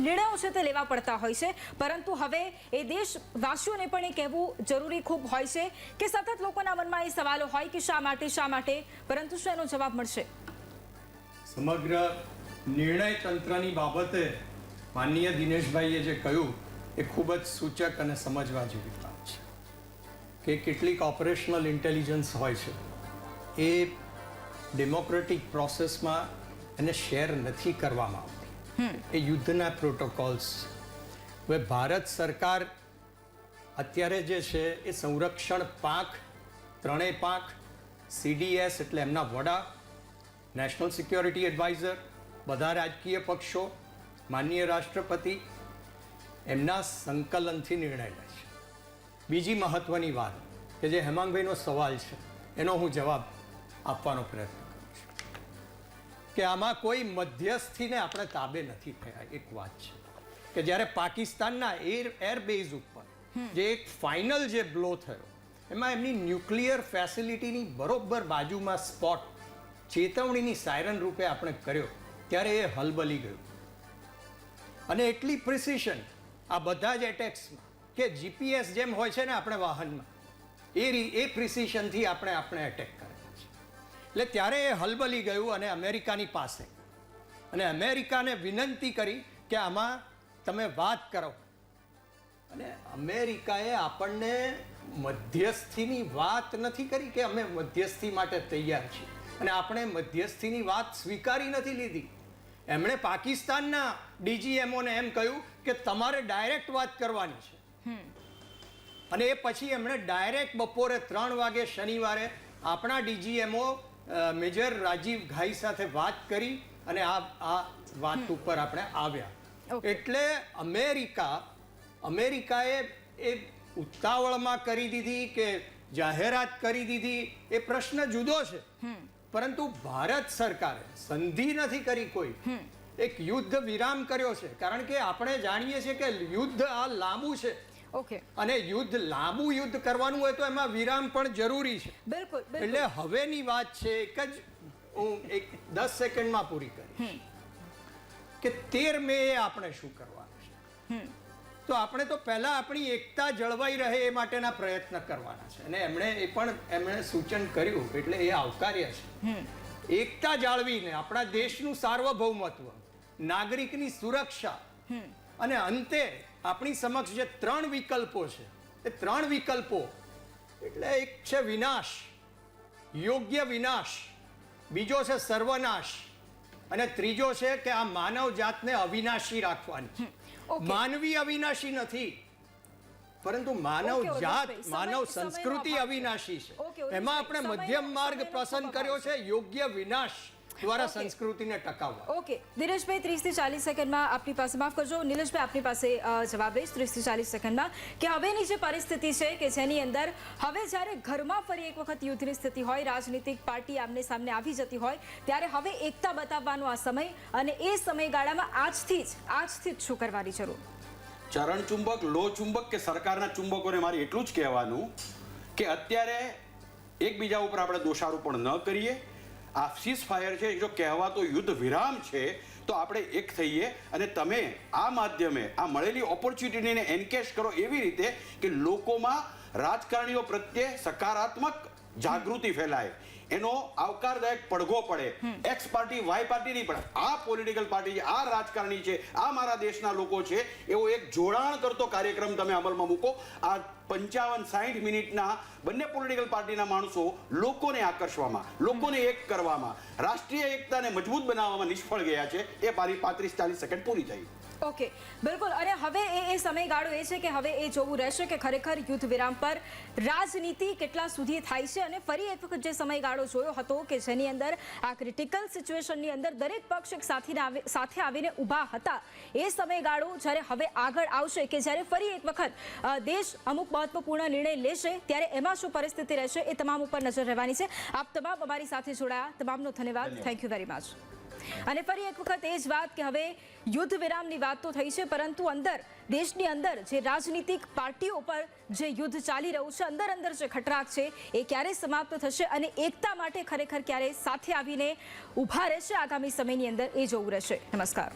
નિર્ણયો છે તે લેવા પડતા હોય છે, પરંતુ હવે એ દેશવાસીઓને પણ એ કહેવું જરૂરી ખૂબ હોય છે કે સતત લોકોના મનમાં એ સવાલો હોય કે શા માટે, પરંતુ શું એનો જવાબ મળશે? સમગ્ર નિર્ણય તંત્રની બાબતે માનનીય દિનેશભાઈએ જે કહ્યું એ ખૂબ જ સૂચક અને સમજવા જેવી વાત છે કે કેટલીક ઓપરેશનલ ઇન્ટેલિજન્સ હોય છે એ ડેમોક્રેટિક પ્રોસેસમાં એને શેર નથી કરવામાં આવતી. એ યુદ્ધના પ્રોટોકોલ્સ. હવે ભારત સરકાર અત્યારે જે છે એ સંરક્ષણ પાંખ, 3 પાંખ, CDS એટલે એમના વડા, નેશનલ સિક્યોરિટી એડવાઇઝર, બધા રાજકીય પક્ષો, માનનીય રાષ્ટ્રપતિ એમના સંકલનથી નિર્ણય લે છે. બીજી મહત્વની વાત કે જે હેમાંગભાઈનો સવાલ છે એનો હું જવાબ આપવાનો પ્રયત્ન કરું છું કે આમાં કોઈ મધ્યસ્થીને આપણે તાબે નથી થયા. એક વાત છે કે જ્યારે પાકિસ્તાનના એરબેઝ ઉપર જે એક ફાઇનલ જે બ્લો થયો એમાં એમની ન્યુક્લિયર ફેસિલિટીની બરોબર બાજુમાં સ્પોટ ચેતવણીની સાયરન રૂપે આપણે કર્યો ત્યારે એ હલબલી ગયું. અને એટલી પ્રિસિશન આ બધા જ એટેક્સમાં કે જીપીએસ જેમ હોય છે ને આપણે વાહનમાં એ પ્રિસિશનથી આપણે એટેક કરેલા છે. એટલે ત્યારે એ હલબલી ગયું અને અમેરિકાની પાસે અને અમેરિકાને વિનંતી કરી કે આમાં તમે વાત કરો. અને અમેરિકાએ આપણને મધ્યસ્થીની વાત નથી કરી કે અમે મધ્યસ્થી માટે તૈયાર છીએ અને આપણે મધ્યસ્થીની વાત સ્વીકારી નથી લીધી. એમણે પાકિસ્તાનના ડીજીએમઓને એમ કહ્યું કે તમારે ડાયરેક્ટ વાત કરવાની છે. અને એ પછી એમણે ડાયરેક્ટ બપોરે 3 વાગે શનિવારે આપણા ડીજીએમઓ મેજર રાજીવ ઘાઈ સાથે વાત કરી અને આ વાત ઉપર આપણે આવ્યા. એટલે અમેરિકાએ એ ઉતાવળમાં કરી દીધી કે જાહેરાત કરી દીધી એ પ્રશ્ન જુદો છે, પરંતુ ભારત સરકારે સંધિ નથી કરી કોઈ, એક યુદ્ધ વિરામ કર્યો છે. કારણ કે આપણે જાણીએ છીએ કે યુદ્ધ આ લાંબુ છે. ઓકે. અને લાંબુ યુદ્ધ કરવાનું હોય તો એમાં વિરામ પણ જરૂરી છે. બિલકુલ. એટલે હવેની વાત છે હું 10 સેકન્ડમાં પૂરી કરીશ કે 13 મેએ આપણે શું કરવાનું છે. તો આપણે તો પહેલા આપણી એકતા જળવાઈ રહે એ માટેના પ્રયત્ન કરવાના છે. અને એમણે સૂચન કર્યું એટલે એ આવકાર્ય છે. એકતા જાળવીને આપણા દેશનું સાર્વભૌમત્વ, નાગરિકની સુરક્ષા અને અંતે આપણી સમક્ષ જે 3 વિકલ્પો છે એ 3 વિકલ્પો એટલે એક છે વિનાશ, યોગ્ય વિનાશ, બીજો છે સર્વનાશ અને ત્રીજો છે કે આ માનવ જાતને અવિનાશી રાખવાની છે. માનવી અવિનાશી નથી, પરંતુ માનવ જાત, માનવ સંસ્કૃતિ અવિનાશી છે. એમાં આપણે મધ્યમ માર્ગ પસંદ કર્યો છે, યોગ્ય વિનાશ દ્વારા સંસ્કૃતિને ટકાવવા. ઓકે દિનેશભાઈ, 30 થી 40 સેકન્ડમાં આપની પાસે, માફ કરજો નિલેશભાઈ, આપની પાસે જવાબ લઈશ 30 થી 40 સેકન્ડમાં કે હવેની જે પરિસ્થિતિ છે કે જેની અંદર હવે જ્યારે ઘરમાં ફરી એક વખત યુદ્ધની સ્થિતિ હોય, રાજનીતિક પાર્ટી આમને સામને આવી જતી હોય, ત્યારે હવે એકતા બતાવવાનો આ સમય અને એ સમયગાળામાં આજથી જ શું કરવાની જરૂર? ચરણ ચુંબક, લો ચુંબક કે સરકારના ચુંબકોને મારે એટલું જ કહેવાનું કે અત્યારે એકબીજા ઉપર આપણે દોષારોપણ ન કરીએ. આ સીઝ ફાયર છે, જો કહેવાતો યુદ્ધ વિરામ છે તો આપણે એક થઈએ અને તમે આ માધ્યમે આ મળેલી ઓપોર્ચ્યુનિટીને એન્કેશ કરો એવી રીતે કે લોકોમાં રાજકારણીઓ પ્રત્યે સકારાત્મક જાગૃતિ ફેલાય, એનો આવકારદાયક પડઘો પડે. એક્સ પાર્ટી વાય પાર્ટી નહીં, પણ આ પોલિટિકલ પાર્ટી છે, આ રાજકારણી છે, આ મારા દેશના લોકો છે, એવો એક જોડાણ કરતો કાર્યક્રમ તમે અમલમાં મૂકો. આ 55-60 મિનિટના બંને પોલિટિકલ પાર્ટીના માણસો લોકોને આકર્ષવામાં, લોકોને એક કરવામાં, રાષ્ટ્રીય એકતાને મજબૂત બનાવવામાં નિષ્ફળ ગયા છે. એ મારી 35-40 સેકન્ડ પૂરી થઈ. ઓકે, બિલકુલ. અને હવે એ સમયગાળો એ છે કે હવે એ જોવું રહેશે કે ખરેખર યુદ્ધ વિરામ પર રાજનીતિ કેટલા સુધી થાય છે. અને ફરી એક વખત જે સમયગાળો જોયો હતો કે જેની અંદર આ ક્રિટિકલ સિચ્યુએશનની અંદર દરેક પક્ષ એક સાથે આવીને ઊભા હતા, એ સમયગાળો જ્યારે હવે આગળ આવશે કે જ્યારે ફરી એક વખત દેશ અમુક મહત્વપૂર્ણ નિર્ણય લેશે ત્યારે એમાં શું પરિસ્થિતિ રહેશે એ તમામ ઉપર નજર રહેવાની છે. આપ તમામ અમારી સાથે જોડાયા, તમામનો ધન્યવાદ. Thank you very much. અને ફરી એક વખત એ જ વાત કે હવે યુદ્ધ વિરામની વાત તો થઈ છે, પરંતુ દેશની અંદર જે રાજનીતિક પાર્ટીઓ પર જે યુદ્ધ ચાલી રહ્યું છે, અંદર જે ખટરાક છે એ ક્યારે સમાપ્ત થશે અને એકતા માટે ખરેખર ક્યારે સાથે આવીને ઊભા રહેશે આગામી સમયની અંદર એ જોવું રહેશે. નમસ્કાર.